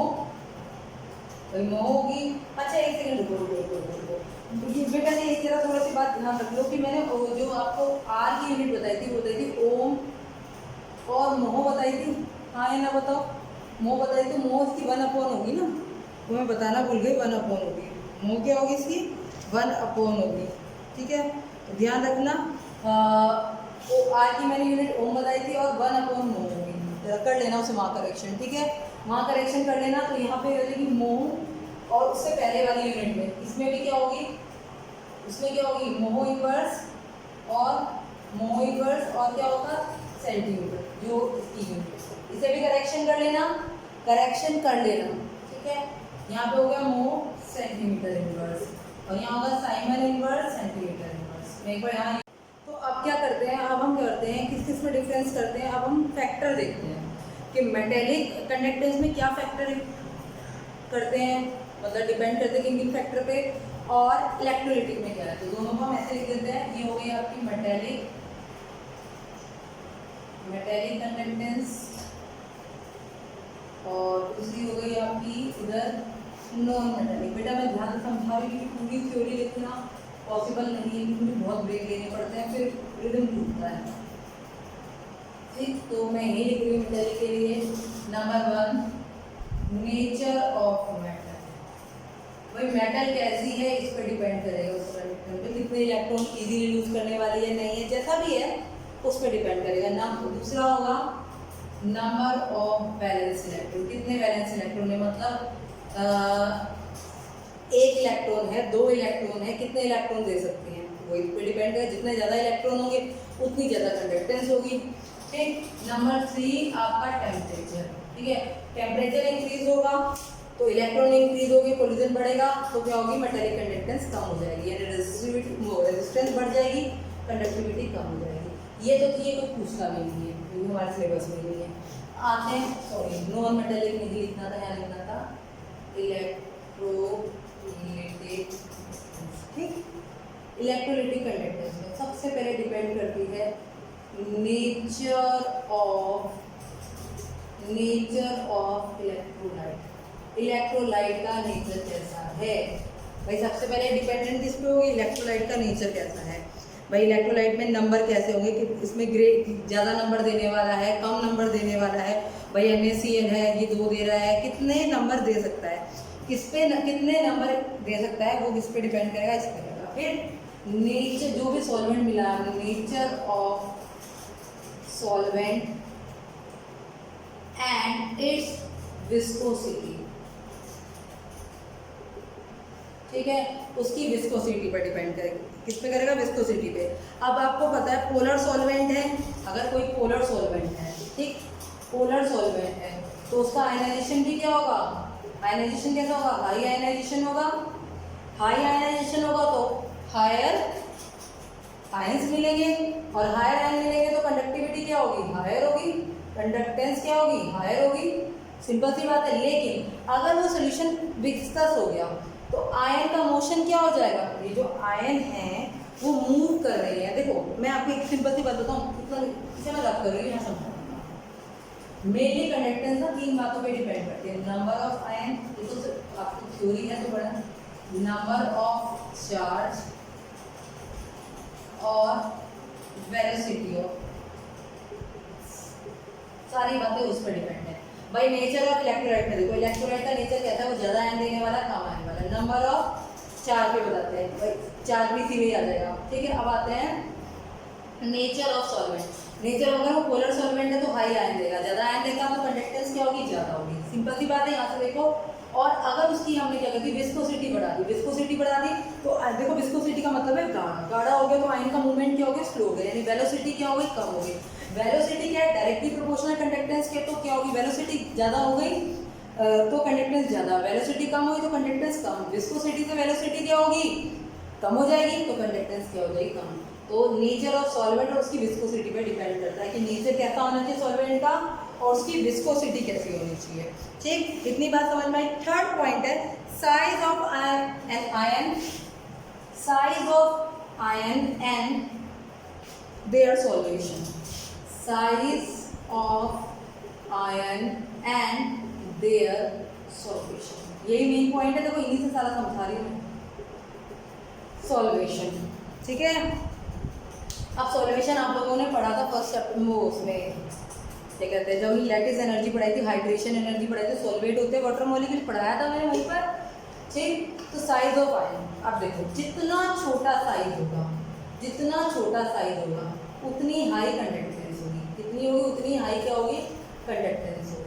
भाई मोहो होगी। अच्छा एक सेकंड रुको रुको रुको रुको, ये बेटा ने एक जरा थोड़ा सी बात ध्यान रख लो कि मैंने जो आपको आर की यूनिट बताई थी, वो बताई थी ओम और मोहो बताई थी, हाँ या ना बताओ, मोह बताई तो मोह इसकी 1/, होगी ना, तो मैं बताना भूल गई, 1/, होगी। मोह क्या होगी इसकी 1/, होगी, ठीक है। तो ध्यान रखना, वो आर की मैंने यूनिट ओम बताई थी और 1/, मोह होगी, कर लेना उसे वहाँ करेक्शन, ठीक है, वहाँ करेक्शन कर लेना। तो यहाँ पे हो जाएगी मोह, और उससे पहले वाली यूनिट में इसमें भी क्या होगी, उसमें क्या होगी मोह इनवर्स, और मोह इनवर्स और क्या होगा सेंटीमीटर, जो इसकी यूनिट, इसे भी करेक्शन कर लेना, करेक्शन कर लेना, ठीक है। यहाँ पे हो गया मोह सेंटीमीटर इनवर्स, और यहाँ होगा साइमन इनवर्स सेंटीमीटर इनवर्स। मैं एक बार यहाँ, तो अब क्या करते हैं, अब हम करते हैं किस किस में डिफरेंस करते हैं। अब हम फैक्टर देखते हैं कि मेटेलिक कंडक्टेंस में क्या फैक्टर करते हैं, मतलब डिपेंड करते हैं किन किन फैक्टर पे, और इलेक्ट्रोलिटिक में क्या है। तो दोनों को हम ऐसे लिख देते हैं, ये हो गई आपकी मेटेलिक कंडक्टेंस, और दूसरी हो गई आपकी इधर नॉन मेटेलिक। बेटा मैं ध्यान से समझा रही हूँ, पूरी थ्योरी लिखना पॉसिबल नहीं है क्योंकि मुझे बहुत ब्रेक लेने पड़ते हैं, फिर रिदम टूटता है, ठीक। तो मैं यही लिख रही हूँ मेटेलिक के लिए, नंबर 1 नेचर ऑफ मेटल, भाई मेटल कैसी है इस पर डिपेंड करेगा, उस पर कितने इलेक्ट्रॉन इजीली लूज करने वाली है नहीं है, जैसा भी है उस पर डिपेंड करेगा ना। दूसरा होगा नंबर ऑफ वैलेंस इलेक्ट्रॉन, कितने वैलेंस इलेक्ट्रॉन है, मतलब एक इलेक्ट्रॉन है, 2 इलेक्ट्रॉन है, कितने इलेक्ट्रॉन दे सकते हैं, वो इस पर डिपेंड है। जितने ज़्यादा इलेक्ट्रॉन होंगे उतनी ज़्यादा कंडक्टेंस होगी, ठीक। नंबर 3 आपका टेम्परेचर, ठीक है, टेम्परेचर इंक्रीज होगा तो इलेक्ट्रॉन इंक्रीज होगी, कोलिजन बढ़ेगा तो क्या होगी मेटेलिक कंडक्टेंस कम हो जाएगी, यानी रेजिस्टेंस बढ़ जाएगी, कंडक्टिविटी कम हो जाएगी। ये तो थी, ये कुछ पूछता भी नहीं है क्योंकि हमारे सिलेबस में नहीं है। आते हैं, सॉरी नॉन मेटेलिक नहीं लिखना था, यहाँ लिखना था इलेक्ट्रोलिटिक, ठीक। इलेक्ट्रोलिटिक कंडक्टेंस में सबसे पहले डिपेंड करती है नेचर ऑफ इलेक्ट्रोलाइट, इलेक्ट्रोलाइट का नेचर कैसा है। भाई सबसे पहले डिपेंडेंट किस पे होगी, इलेक्ट्रोलाइट का नेचर कैसा है। भाई इलेक्ट्रोलाइट में नंबर कैसे होंगे कि इसमें ग्रेड ज़्यादा नंबर देने वाला है, कम नंबर देने वाला है। भाई NaCl है, ये 2 दे रहा है, कितने नंबर दे सकता है, किस पे कितने नंबर दे सकता है, वो किस पे डिपेंड करेगा, इस पे करेगा। फिर नेचर, जो भी सॉल्वेंट मिला है, nature of solvent and it's viscosity, ठीक है, उसकी विस्कोसिटी पर डिपेंड करेगा, किस पे करेगा, विस्कोसिटी पे। अब आपको पता है पोलर सॉल्वेंट है, अगर कोई पोलर सॉल्वेंट है, ठीक, पोलर सॉल्वेंट है तो उसका आयनाइजेशन भी क्या होगा, आयनाइजेशन कैसा होगा, हाई आयनाइजेशन होगा। हाई आयनाइजेशन होगा तो हायर आयंस मिलेंगे, और हायर आयन मिलेंगे तो कंडक्टिविटी क्या होगी, हायर होगी, कंडक्टेंस क्या होगी, हायर होगी, सिंपल सी बात है। लेकिन अगर वो सोल्यूशन विस्कस हो गया तो आयन का मोशन क्या हो जाएगा, ये जो आयन है वो मूव कर रहे हैं। देखो मैं आपको एक सिंपल सी बात बताऊँ, इतना मैं बात कर रही हूँ, यहाँ समझा। मेनली कंडक्टेंस ना 3 बातों पे डिपेंड करती है, नंबर ऑफ आयन, ये तो आपकी थ्योरी है तो बड़ा, नंबर ऑफ चार्ज और वेलोसिटी ऑफ, सारी बातें उस पर डिपेंड है। भाई नेचर ऑफ इलेक्ट्रोलाइट का देखो, इलेक्ट्रोलाइट का नेचर कहता है वो ज़्यादा आयन देने वाला, कम आने वाला। नंबर ऑफ चार्ज पे बताते हैं, भाई चार्ज भी इसी में आ जाएगा, ठीक है। अब आते हैं नेचर ऑफ सॉल्वेंट। नेचर अगर वो पोलर सॉल्वेंट है तो हाई आयन देगा, ज़्यादा आयन देगा तो कंडक्टेंस क्या होगी, ज़्यादा होगी, सिंपल सी बात है। यहाँ से देखो और अगर उसकी हमने क्या कर दी, विस्कोसिटी बढ़ा दी, विस्कोसिटी बढ़ा दी तो देखो विस्कोसिटी का मतलब है गाढ़ा, गाढ़ा हो गया तो आयन का मूवमेंट क्या हो गया, स्लो हो गया, यानी वेलोसिटी क्या हो गई, कम हो गई। वेलोसिटी क्या है, डायरेक्टली प्रोपोर्शनल कंडक्टेंस के, तो क्या होगी, वेलोसिटी ज़्यादा हो गई तो कंडक्टेंस ज़्यादा, वेलोसिटी कम हुई तो कंडक्टेंस कम, विस्कोसिटी से वेलोसिटी क्या होगी, कम हो जाएगी तो कंडक्टेंस क्या हो जाएगी, कम। तो नेचर ऑफ सॉल्वेंट और उसकी विस्कोसिटी पे डिपेंड करता है कि नेचर कैसा होना चाहिए सॉल्वेंट का और उसकी विस्कोसिटी कैसी होनी चाहिए। ठीक, इतनी बात समझ में आई। थर्ड पॉइंट है size of an ion, size of ion and their solution, size of ion and their solution, यही मेन पॉइंट है। देखो इन्हीं से सारा समझा रही हूँ मैं, सॉल्वेशन। ठीक है, अब सॉल्वेशन आप लोगों ने पढ़ा था फर्स्ट चैप्टर में, वो उसमें क्या कहते हैं, जब हमने लैटिस एनर्जी पढ़ाई थी, हाइड्रेशन एनर्जी पढ़ाई थी, सॉल्वेट होते हैं वाटर मॉलिक्यूल, पढ़ाया था मैंने वहीं पर। ठीक, तो साइज ऑफ आयन, अब देखो जितना छोटा साइज होगा, जितना छोटा साइज होगा उतनी हाई कंडक्टेंस होगी, कितनी होगी, उतनी हाई क्या होगी, कंडक्टेंस होगी।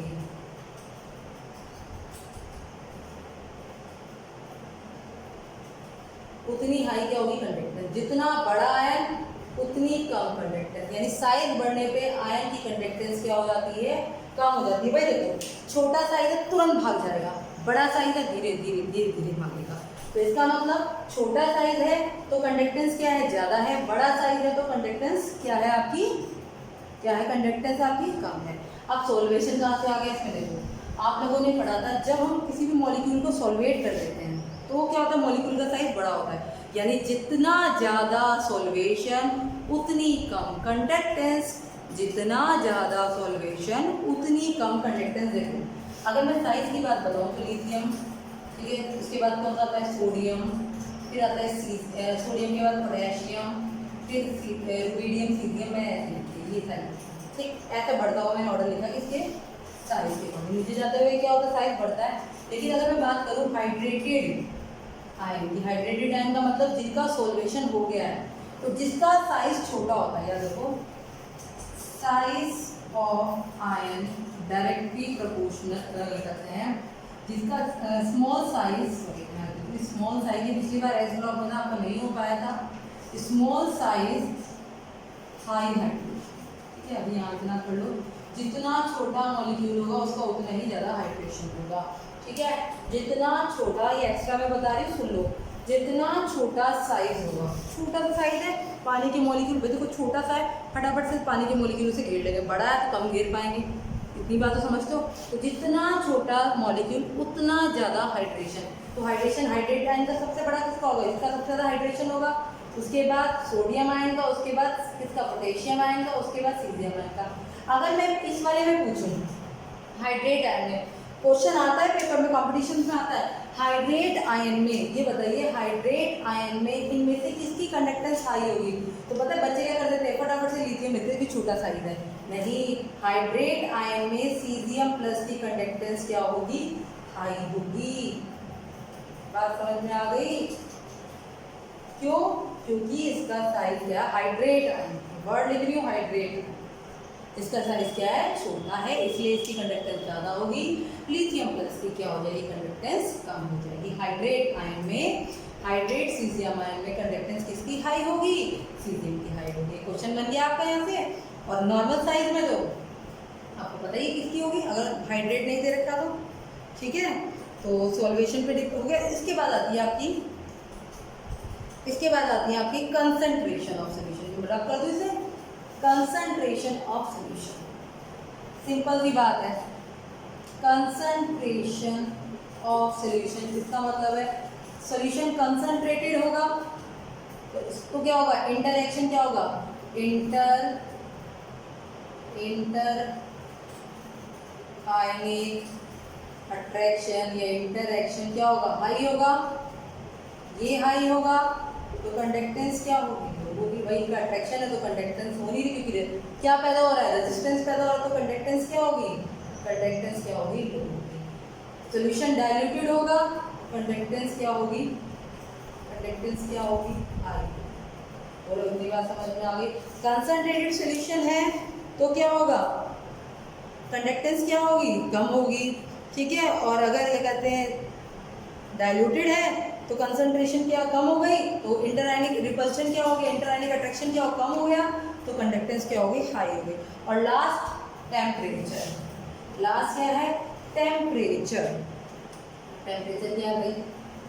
उतनी हाई क्या होगी, कंडक्टेंस। जितना बड़ा आयन उतनी कम कंडक्टेंस, यानी साइज बढ़ने पे आयन की कंडक्टेंस क्या हो जाती है, कम हो जाती है। भाई देखो छोटा साइज है तुरंत भाग जाएगा, बड़ा साइज है धीरे धीरे धीरे धीरे भागेगा। तो इसका मतलब छोटा साइज है तो कंडक्टेंस क्या है, ज़्यादा है, बड़ा साइज है तो कंडक्टेंस क्या है आपकी, क्या है, कंडक्टेंस आपकी कम है। अब सॉल्वेशन कहाँ से आ गया, इसमें देखो आप लोगों ने पढ़ा था जब हम किसी भी मॉलिक्यूल को सॉल्वेट कर देते हैं तो क्या होता है, मॉलिक्यूल का साइज बड़ा होता है, यानी जितना ज़्यादा सॉल्वेशन उतनी कम कंडक्टेंस, जितना ज़्यादा सॉल्वेशन उतनी कम कंडक्टेंस। देखो अगर मैं साइज की बात बताऊँ तो लिथियम, ठीक है, उसके बाद कौन सा आता है, सोडियम, फिर आता है सोडियम के बाद पोटेशियम, फिर रुबिडियम, सीजियम में ये साइज। ठीक, ऐसा बढ़ता हुआ मैंने ऑर्डर लिखा इसके साइज के अकॉर्डिंग, नीचे जाते हुए क्या होता है, साइज बढ़ता है। लेकिन अगर मैं बात करूँ हाइड्रेटेड आयन की, हाइड्रेटेड आयन का मतलब जिनका सॉल्वेशन हो गया है, तो जिसका साइज छोटा होता है, याद रखो size of ion directly proportional करते हैं, जिसका स्मॉल साइज, स्मॉल साइज, पिछली बार एस ब्लॉक में ना आपका नहीं हो पाया था, स्मॉल साइज हाई हाइड्रेशन। ठीक है, अभी यहाँ इतना कर लो, जितना छोटा मॉलिक्यूल होगा उसका उतना ही ज़्यादा हाइड्रेशन होगा। ठीक है, जितना छोटा, ये एक्स्ट्रा मैं बता रही हूँ सुन लो, जितना छोटा साइज होगा, छोटा सा साइज है पानी के मॉलिक्यूल, देखो छोटा सा है फटाफट से पानी के मॉलिक्यूल से घेर लेंगे, बड़ा है तो कम घेर पाएंगे, इतनी बात तो समझते हो। तो जितना छोटा मॉलिक्यूल उतना ज़्यादा हाइड्रेशन, तो हाइड्रेशन हाइड्रेटेड आयन का सबसे बड़ा किसका होगा, इसका सबसे ज़्यादा हाइड्रेशन होगा, उसके बाद सोडियम आयन का, उसके बाद किसका, पोटेशियम आयन का, उसके बाद सीजियम आयन का। अगर मैं इस वाले में पूछूं हाइड्रेट आयन में, क्वेश्चन आता है पेपर में, कॉम्पिटिशन में आता है, हाइड्रेट आयन में ये बताइए, हाइड्रेट आयन में इनमें से किसकी कंडक्टेंस हाई होगी, तो पता है बच्चे क्या कर देते हैं, फटाफट से लिथियम लेते हैं कि छोटा साइज है, नहीं, हाइड्रेट आयन में सीजियम प्लस की कंडक्टेंस क्या होगी, हाई होगी। बात समझ में आ गई, क्यों, क्योंकि इसका साइज क्या है, हाइड्रेट आयन, वर्ड लिख रही हूँ हाइड्रेट, इसका साइज क्या है, छोटा है, इसलिए इसकी कंडक्टेंस ज़्यादा होगी, लिथियम प्लस की क्या हो जाएगी, कंडक्टेंस कम हो जाएगी। हाइड्रेट आयन में, हाइड्रेट सीजियम आयन में कंडक्टेंस किसकी हाई होगी, सीजियम की हाई होगी। क्वेश्चन बन गया आपका यहाँ से। और नॉर्मल साइज में तो आपको पता ही किसकी होगी, अगर हाइड्रेट नहीं दे रखा तो। ठीक है, तो सॉल्वेशन पे डिपेंड हो गया। इसके बाद आती है आपकी, इसके बाद आती है आपकी कंसंट्रेशन ऑफ सॉल्यूशन, जो रख कर दो इसे, कंसंट्रेशन ऑफ सॉल्यूशन, सिंपल सी बात है, कंसंट्रेशन ऑफ सॉल्यूशन इसका मतलब है सॉल्यूशन कंसंट्रेटेड होगा तो क्या होगा, इंटरएक्शन क्या होगा, इंटर आयनिक अट्रैक्शन या इंटरएक्शन क्या होगा, हाई होगा, ये हाई होगा तो कंडक्टेंस क्या होगी, होगी, भाई इनका अट्रैक्शन है तो कंडक्टेंस हो नहीं रही, क्योंकि क्या पैदा हो रहा है, रेजिस्टेंस पैदा हो रहा है, तो कंडक्टेंस क्या होगी, कंडक्टेंस क्या होगी, लो होगी। सॉल्यूशन डाइल्यूटेड होगा, कंडक्टेंस क्या होगी, कंडक्टेंस क्या होगी, हाई। बोलो इतनी बात समझ में आ गई। कंसंट्रेटेड सॉल्यूशन है तो क्या होगा, कंडक्टेंस क्या होगी, कम होगी। ठीक है। और अगर ये कहते हैं डाइल्यूटेड है तो कंसंट्रेशन क्या कम हो गई, तो इंटरआयनिक रिपल्शन क्या हो गया, इंटरआयनिक अट्रैक्शन क्या कम हो गया, तो कंडक्टेंस क्या होगी, हाई हो गई। और लास्ट टेम्परेचर, लास्ट क्या है, टेम्परेचर। टेम्परेचर क्या है भाई,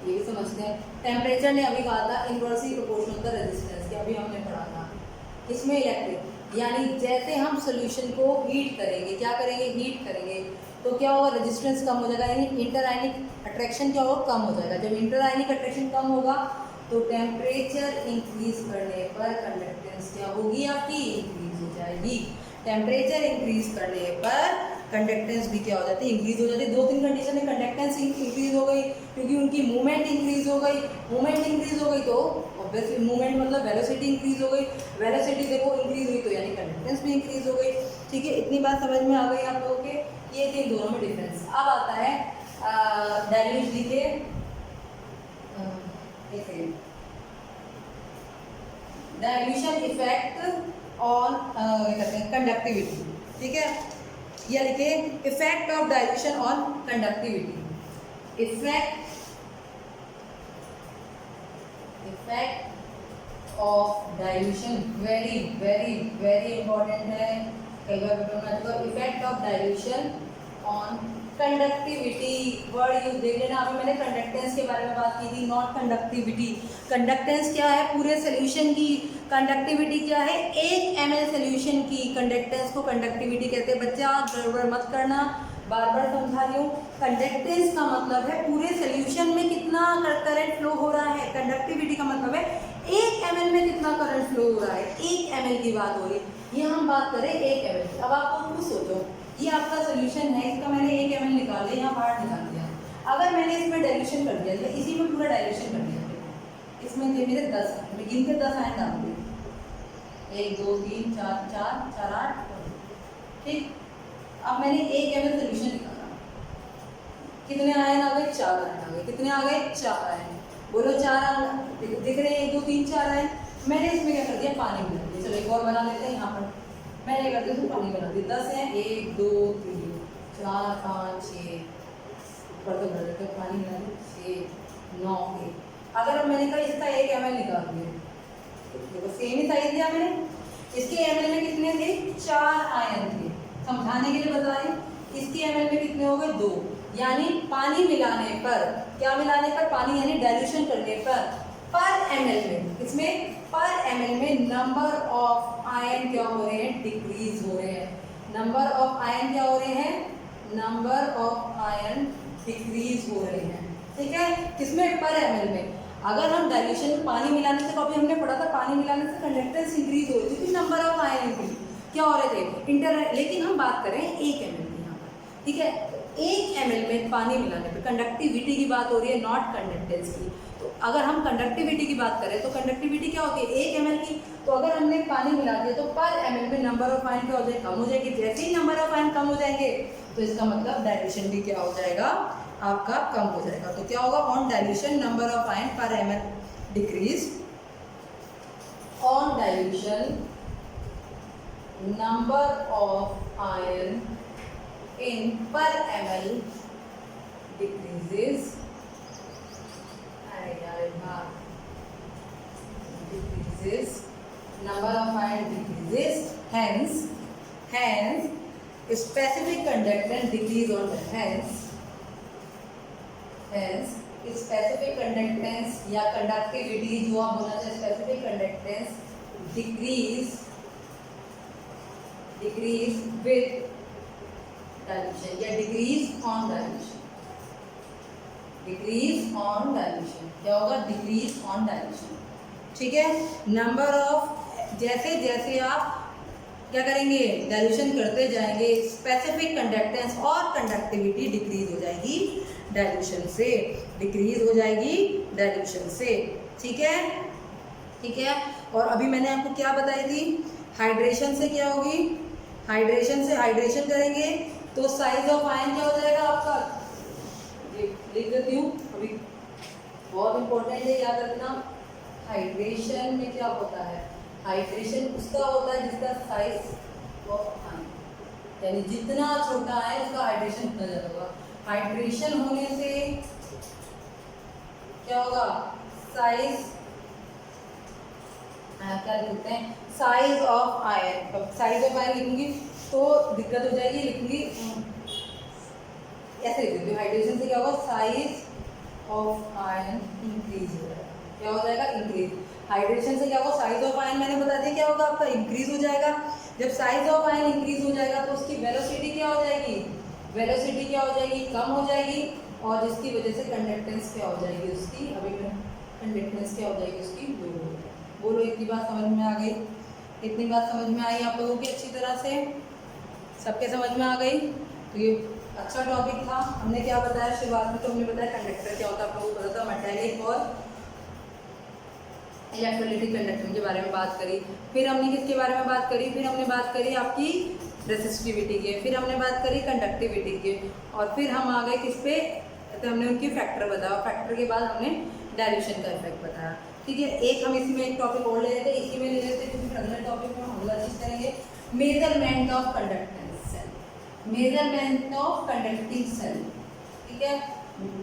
ये भी समझते हैं। टेम्परेचर ने अभी कहा था इनवर्सली प्रोपोर्शनल टू रेजिस्टेंस, अभी हमने पढ़ा था। इसमें इलेक्ट्रिक यानी जैसे हम सोल्यूशन को हीट करेंगे, क्या करेंगे, हीट करेंगे, तो क्या होगा, रेजिस्टेंस कम हो जाएगा, यानी इंटरआयनिक अट्रैक्शन क्या होगा, कम हो जाएगा। जब इंटरआयनिक अट्रैक्शन कम होगा तो टेम्परेचर इंक्रीज करने पर कंडक्टेंस क्या होगी, आपकी इंक्रीज हो जाएगी। टेम्परेचर इंक्रीज करने पर कंडक्टेंस भी क्या हो जाती है, इंक्रीज हो जाती है। 2-3 कंडीशन में कंडक्टेंस इंक्रीज हो गई क्योंकि उनकी मूवमेंट इंक्रीज हो गई। मूवमेंट इंक्रीज हो गई तो ऑब्वियसली मूवमेंट मतलब वेलोसिटी इंक्रीज हो गई, वेलोसिटी देखो इंक्रीज हुई तो यानी कंडक्टेंस भी इंक्रीज हो गई। ठीक है, इतनी बात समझ में आ गई आप लोगों के, ये थे दोनों में डिफरेंस। अब आता है डाइल्यूट लिखे, डाइल्यूशन इफेक्ट ऑन कंडक्टिविटी। ठीक है, या लिखे effect of dilution on conductivity. Effect of dilution very very very important है, कई बार पेपर में आता है। Effect of dilution on conductivity, word use देख लेना। अभी मैंने कंडक्टेंस के बारे में बात की थी, नॉट कंडक्टिविटी। कंडक्टेंस क्या है, पूरे सोल्यूशन की। कंडक्टिविटी क्या है, 1 ml सोल्यूशन की कंडक्टेंस को कंडक्टिविटी कहते हैं। बच्चा गड़बड़ मत करना, बार बार समझा रही हूँ। कंडक्टेंस का मतलब है पूरे सोल्यूशन में कितना करंट फ्लो हो रहा है, कंडक्टिविटी का मतलब है 1 ml में कितना करंट फ्लो हो रहा है। 1 ml की बात हो रही है, ये हम बात करें 1 ml की। अब आप खुद सोचो, ये आपका सोल्यूशन है, इसका मैंने 1 ml निकाल लिया, यहाँ बाहर निकाल दिया। अगर मैंने इसमें डाइल्यूशन कर दिया, इसी में पूरा डाइल्यूशन कर दिया, इसमें थे मेरे 10, गिन के 10 आयन डाल दिए, 1 2 3 4 4 4 8। ठीक, अब मैंने 1 ml सोल्यूशन निकाला, कितने आयन आ गए, 4 आयन आ गए। कितने आ गए, 4 आयन। बोलो 4 आयन दिख रहे हैं, 1 2 3 4 आयन। मैंने इसमें क्या कर दिया, पानी मिला दिया। चलो एक और बना लेते हैं, यहाँ पर मैंने कर दिया तो पानी बना दिया। 10 है, 1 2 3 4 5 6, ऊपर तो भर देते पानी मिला दिया, 6 9 1। अगर मैंने कहा इसका 1 ml निकाल दिया, देखो सेम ही साइज दिया मैंने। इसके ml में कितने थे, 4 आयन थे। समझाने के लिए बता रही हूँ, इसके ml में कितने हो गए, 2। यानी पानी मिलाने पर, क्या मिलाने पर, पानी यानी डाइल्यूशन करने पर ml में, इसमें पर ml में नंबर ऑफ आयन क्या हो रहे हैं, डिक्रीज हो रहे हैं। नंबर ऑफ आयन क्या हो रहे हैं, नंबर ऑफ आयन डिक्रीज हो रहे हैं। ठीक है, किसमें, पर ml में। अगर हम डाइल्यूशन में पानी मिलाने से, अभी हमने पढ़ा था पानी मिलाने से कंडक्टेंस इंक्रीज हो रही थी, नंबर ऑफ आयन इंक्रीज क्या हो रहे थे, लेकिन हम बात करें 1 ml की यहाँ पर। ठीक है, 1 ml में पानी मिलाने पर कंडक्टिविटी की बात हो रही है, नॉट कंडक्टेंस की। तो अगर हम कंडक्टिविटी की बात करें तो कंडक्टिविटी क्या होती है, 1 ml की। तो अगर हमने पानी मिला दिया तो पर ml में नंबर ऑफ आयन क्या हो जाएगा, कम हो जाएगी। जैसे ही नंबर ऑफ आयन कम हो जाएंगे तो इसका मतलब डाइल्यूशन भी क्या हो जाएगा, आपका कम हो जाएगा। तो क्या होगा, on dilution number of ion पर ml decrease. On dilution number of ion in per ml decreases, decreases, number of ion decreases, hence specific conductance decrease on the hence specific conductance या conductivity जो आप बोलना चाहे, specific conductance decrease with dilution या decrease on dilution. Decrease on dilution क्या होगा, decrease on dilution. ठीक है, नंबर ऑफ, जैसे जैसे आप क्या करेंगे, डाइल्यूशन करते जाएंगे, स्पेसिफिक कंडक्टेंस और कंडक्टिविटी डिक्रीज हो जाएगी डाइल्यूशन से, डिक्रीज हो जाएगी डाइल्यूशन से। ठीक है, ठीक है। और अभी मैंने आपको क्या बताई थी, हाइड्रेशन से क्या होगी, हाइड्रेशन से, हाइड्रेशन करेंगे तो साइज ऑफ आयन क्या हो जाएगा आपका, लिख देती हूँ अभी, बहुत इंपॉर्टेंट है, याद रखना। हाइड्रेशन में क्या होता है, हाइड्रेशन उसका होता है जिसका साइज ऑफ आयन, यानी जितना छोटा है उसका हाइड्रेशन उतना ज़्यादा होगा। हाइड्रेशन होने से क्या होगा, साइज क्या लिखते हैं, size of ion. Size of ion लिखूंगी तो दिक्कत हो जाएगी, लिखूंगी ऐसे लिख देती हूँ। हाइड्रेशन से क्या होगा, साइज ऑफ आयन इंक्रीज हो जाएगा। क्या हो जाएगा, इंक्रीज। हाइड्रेशन से क्या होगा, साइज ऑफ आयन मैंने बता दिया क्या होगा आपका, इंक्रीज हो जाएगा। जब साइज ऑफ आयन इंक्रीज हो जाएगा तो उसकी वेलोसिटी क्या हो जाएगी, वेलोसिटी क्या हो जाएगी, कम हो जाएगी, और जिसकी वजह से कंडक्टेंस क्या हो जाएगी उसकी, अभी मैं कंडक्टेंस क्या हो जाएगी उसकी, लो हो जाएगी। बोलो इतनी बात समझ में आ गई, इतनी बात समझ में आई आप लोगों की अच्छी तरह से, सबके समझ में आ गई। तो ये अच्छा टॉपिक था। हमने क्या बताया शुरुआत में, तो हमने बताया कंडक्टर क्या होता है, आप लोगों को पता था, मेटालिक और इलेक्ट्रोलाइटिक कंडक्टर के बारे में बात करी। फिर हमने किसके बारे में बात करी, फिर हमने बात करी आपकी रेसिस्टिविटी के, फिर हमने बात करी कंडक्टिविटी के, और फिर हम आ गए किस पे, तो हमने उनकी फैक्टर बताया। फैक्टर के बाद हमने डायल्यूशन का इफेक्ट बताया। ठीक है, एक हम इसी में एक टॉपिक और ले लेते हैं, इसी में ले लेते हैं, क्योंकि अगले टॉपिक में हम अगला चीज करेंगे, measurement of conductance cell, measurement of conducting cell. ठीक है,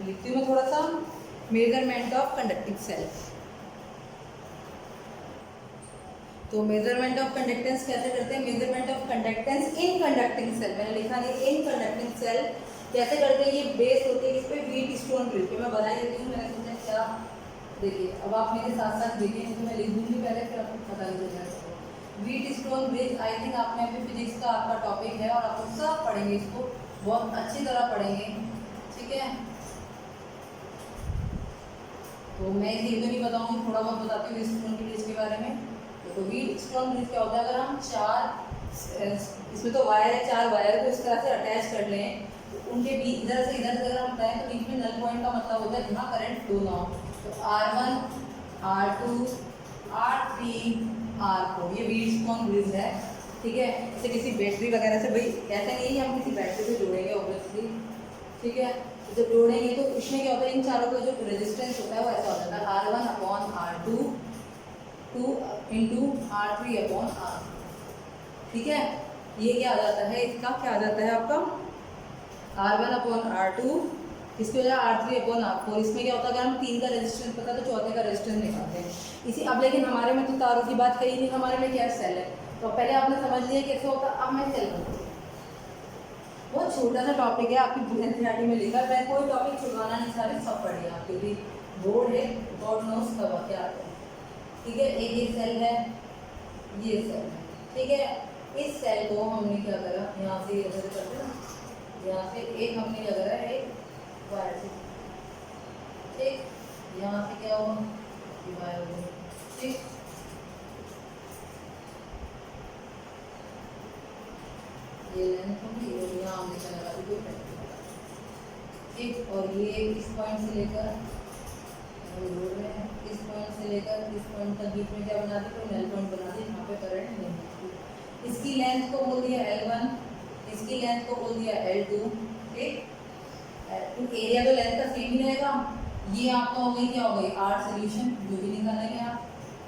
लिखती हूँ मैं थोड़ा सा, मेजरमेंट ऑफ कंडक्टिंग सेल। तो मेजरमेंट ऑफ कंडक्टेंस कैसे करते हैं, measurement of conductance in conducting cell, मैंने लिखा नहीं, इन कंडक्टिंग सेल कैसे करते हैं। ये बेस होते हैं इस पे व्हीटस्टोन ब्रिज पे, मैं बना देती हूँ, मैंने सोचा क्या, देखिए अब आप मेरे साथ साथ देखिए, तो मैं लिख दूंगी पहले, फिर आपको पता नहीं चलेगा। व्हीटस्टोन ब्रिज, आई थिंक आपने अभी फिजिक्स का आपका टॉपिक है और आप लोग सब पढ़ेंगे इसको, बहुत अच्छी तरह पढ़ेंगे। ठीक है, तो मैं इसे तो नहीं बताऊंगी, थोड़ा बहुत बताती हूँ व्हीटस्टोन ब्रिज के बारे में। तो व्हीटस्टोन ब्रिज क्या होता है, अगर हम चार, इसमें तो वायर है, चार वायर को इस तरह से अटैच कर लें, तो उनके बीच इधर से इधर अगर हम बताएं तो बीच में नल पॉइंट का मतलब होता है जहाँ करंट फ्लो ना हो। तो R1, R2, R3, R4, ये व्हीटस्टोन ब्रिज है। ठीक है, जैसे किसी बैटरी वगैरह से, भाई ऐसा नहीं है कि हम किसी बैटरी से जोड़ेंगे ऑब्वियसली। ठीक है, तो जब जोड़ेंगे तो इसमें क्या होता है, इन चारों का जो रेजिस्टेंस होता है वो ऐसा होता है, R1/R2 2 × R3/R। ठीक है, ये क्या आ जाता है, इसका क्या आ जाता है आपका R1/R2, इसकी वजह R3/R4। इसमें क्या होता है, अगर हम तीन का रेजिस्टेंस पता है तो चौथे का रेजिस्टेंस निकालते हैं इसी। अब लेकिन हमारे में तो तारों की बात है ही नहीं, हमारे में क्या सेल है, तो पहले आपने समझ लिया कैसे होता है। अब मैं सेल बताऊँ, बहुत छोटा सा टॉपिक है, आपकी एनसीईआरटी में लिखा है, मैं कोई टॉपिक छुड़वाना नहीं चाह रही, सब पढ़िए आप, क्योंकि बोर्ड है, गॉड नोस कब क्या आता है। ठीक है, एक ये सेल है, ये सेल है। ठीक है, इस सेल को हमने क्या करा, यहाँ से ऐसे करते ना, यहाँ से एक हमने क्या करा, एक वायर से, ठीक, यहाँ से क्या हुआ, वायर हो गई। ठीक, ये लेंथ होगी और यहाँ हमने क्या लगा दी, ठीक, और ये इस पॉइंट से लेकर जोड़ रहे हैं, इस पॉइंट से लेकर इस पॉइंट तक बीच में क्या बना दी, कोई नल पॉइंट बना दी, यहाँ पे करंट नहीं है। इसकी लेंथ को बोल दिया L1, इसकी लेंथ को बोल दिया L2। ठीक, एरिया तो लेंथ का सेम ही रहेगा। ये आपका हो गई, क्या हो गई, R सोल्यूशन, जो भी निकाला गया,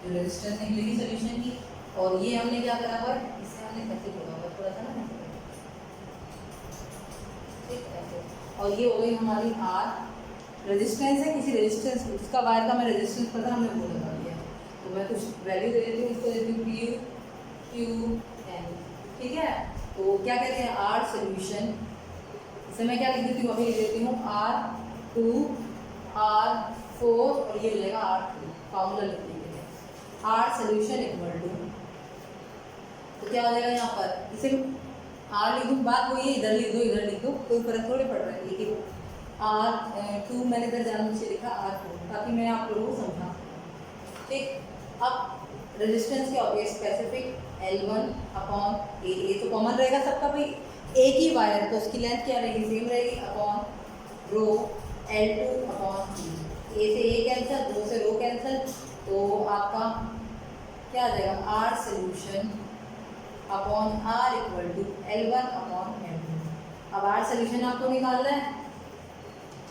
जो रेजिस्टेंस निकलेगी सोल्यूशन की। और ये हमने क्या करा हुआ है, इससे हमने कैसे जोड़ा हुआ थोड़ा सा ना, ठीक ऐसे। और ये हो गई हमारी R, रेजिस्टेंस है, किसी रेजिस्टेंस, इसका वायर का मैं रेजिस्टेंस पता, हमने वो लगा दिया। तो मैं कुछ वैल्यू दे देती हूँ, इसको देती हूँ QN। ठीक है, तो क्या कहते हैं, R सोल्यूशन, इसे मैं क्या लिख देती हूँ, अभी लिख देती हूँ R2, R4 और ये हो जाएगा R3, फॉर्मूला लिख देंगे, R सोल्यूशन इक्वल टू, तो क्या हो जाएगा यहाँ पर, इसे R लिख दूँ, बात वही है, इधर लिख दो इधर लिख दो, कोई फर्क थोड़ी पड़ रहा है, लेकिन R2 मैंने इधर जानबूझ से लिखा R4 ताकि मैं आप लोगों को समझा। ठीक, अब रेजिस्टेंस क्या होती है, स्पेसिफिक L1/A, तो कॉमन रहेगा सबका, भाई एक ही वायर है तो उसकी लेंथ क्या रहेगी, सेम रहेगी, अपॉन रो L2/E, A से A कैंसिल, रो से रो कैंसिल, तो आपका क्या आ जाएगा, R solution upon R equal to L1/L2। अब R सोल्यूशन आपको निकालना है।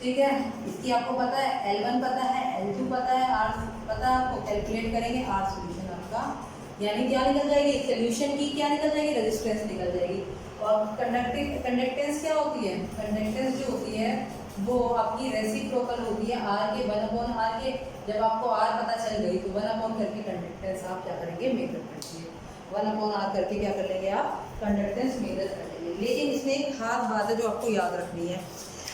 ठीक है, इसकी आपको पता है, L1 पता है, L2 पता है, R पता है, आपको कैलकुलेट करेंगे, R सोल्यूशन आपका यानी क्या निकल जाएगी, सोल्यूशन की क्या निकल जाएगी, रेजिस्टेंस निकल जाएगी। कंडक्टेंस क्या होती है? कंडक्टेंस जो होती है वो आपकी रेसिप्रोकल होती है आर के 1/r के। जब आपको आर पता चल गई तो 1/r करके कंडक्टेंस आप क्या करेंगे? मेजर कर लीजिए। 1/r करके क्या कर लेंगे आप? कंडक्टेंस मेजर कर लेंगे। लेकिन इसमें एक खास बात है जो आपको याद रखनी है,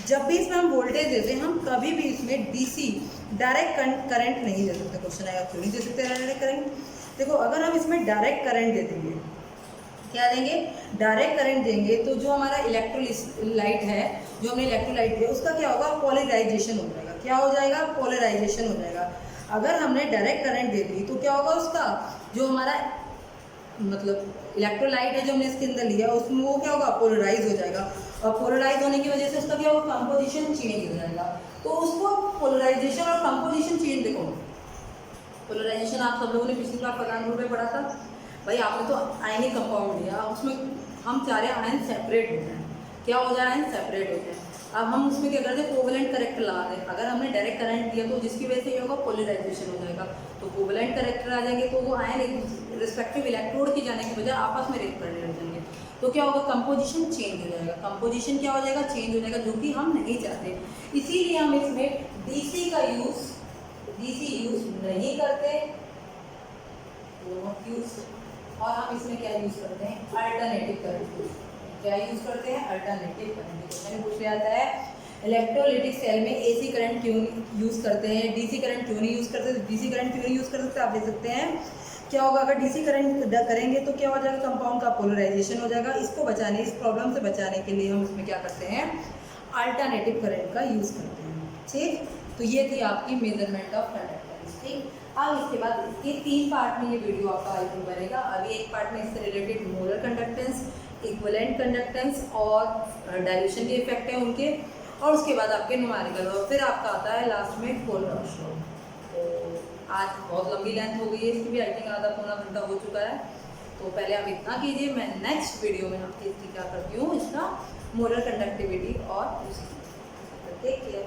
जब भी इसमें हम वोल्टेज देते हैं हम कभी भी इसमें डीसी डायरेक्ट करंट नहीं दे सकते। क्वेश्चन आएगा क्यों नहीं दे सकते डायरेक्ट करंट? देखो अगर हम इसमें डायरेक्ट करंट दे देंगे, क्या देंगे? डायरेक्ट करंट देंगे तो जो हमारा इलेक्ट्रोलाइट है, जो हमने इलेक्ट्रोलाइट दिया उसका क्या होगा? पोलराइजेशन हो जाएगा। क्या हो जाएगा? पोलराइजेशन हो जाएगा। अगर हमने डायरेक्ट करंट दे दी तो क्या होगा? उसका जो हमारा मतलब इलेक्ट्रोलाइट है जो हमने इसके अंदर लिया उसमें वो क्या होगा? पोलराइज हो जाएगा। और पोलराइज होने की वजह से उसका क्या होगा? कंपोजिशन चेंज हो जाएगा। तो उसको पोलराइजेशन और कंपोजिशन चेंज, देखो पोलराइजेशन आप सब लोगों ने पिछली बार पढ़ाने ग्रुप में पढ़ा था भाई, आपने तो आयनिक कंपाउंड लिया, उसमें हम चाह रहे हैं आयन सेपरेट हो जाए। क्या हो जाए? आयन सेपरेट हो जाए। अब हम उसमें क्या करते हैं? कोवेलेंट करेक्टर लगा दें। अगर हमने डायरेक्ट करंट दिया तो जिसकी वजह से ये होगा? पोलराइजेशन हो जाएगा। तो कोवेलेंट करेक्टर आ जाएंगे तो वो आयन रिस्पेक्टिव इलेक्ट्रोड की जाने के बजाय आपस में रिएक्ट करने लग जाएंगे। तो क्या होगा? कंपोजिशन चेंज हो जाएगा। कंपोजिशन क्या हो जाएगा? चेंज हो जाएगा, जो कि हम नहीं चाहते। इसीलिए हम इसमें डीसी का यूज नहीं करते, और हम इसमें क्या यूज करते हैं? Alternative current. क्या यूज करते हैं? Alternative current. क्वेश्चन पूछ लिया जाता है इलेक्ट्रोलिटिक सेल में एसी करंट क्यों यूज करते हैं, डीसी करंट क्यों नहीं यूज करते? डीसी करंट क्यों नहीं यूज कर सकते? आप देख सकते हैं क्या होगा? अगर डीसी करंट करेंगे तो क्या हो जाएगा? कंपाउंड का पोलराइजेशन हो जाएगा। इसको बचाने, इस प्रॉब्लम से बचाने के लिए हम इसमें क्या करते हैं? अल्टरनेटिव करंट का यूज करते हैं। ठीक, तो ये थी आपकी मेजरमेंट ऑफ कंडक्टेंस। ठीक, अब इसके बाद इसके 3 पार्ट में ये वीडियो आपका आई थिंक बनेगा। अभी एक पार्ट में इससे related molar conductance, equivalent conductance और डाइल्यूशन के इफेक्ट हैं उनके, और उसके बाद आपके न्यूमेरिकल, और फिर आपका आता है लास्ट में कोलब्रुश लॉ। तो आज बहुत लंबी लेंथ हो गई है इसकी भी, आई थिंक आधा पौना घंटा हो चुका है। तो पहले आप इतना कीजिए, मैं नेक्स्ट वीडियो में आपकी इसकी क्या करती हूँ, इसका मोलर कंडक्टिविटी और टेक केयर।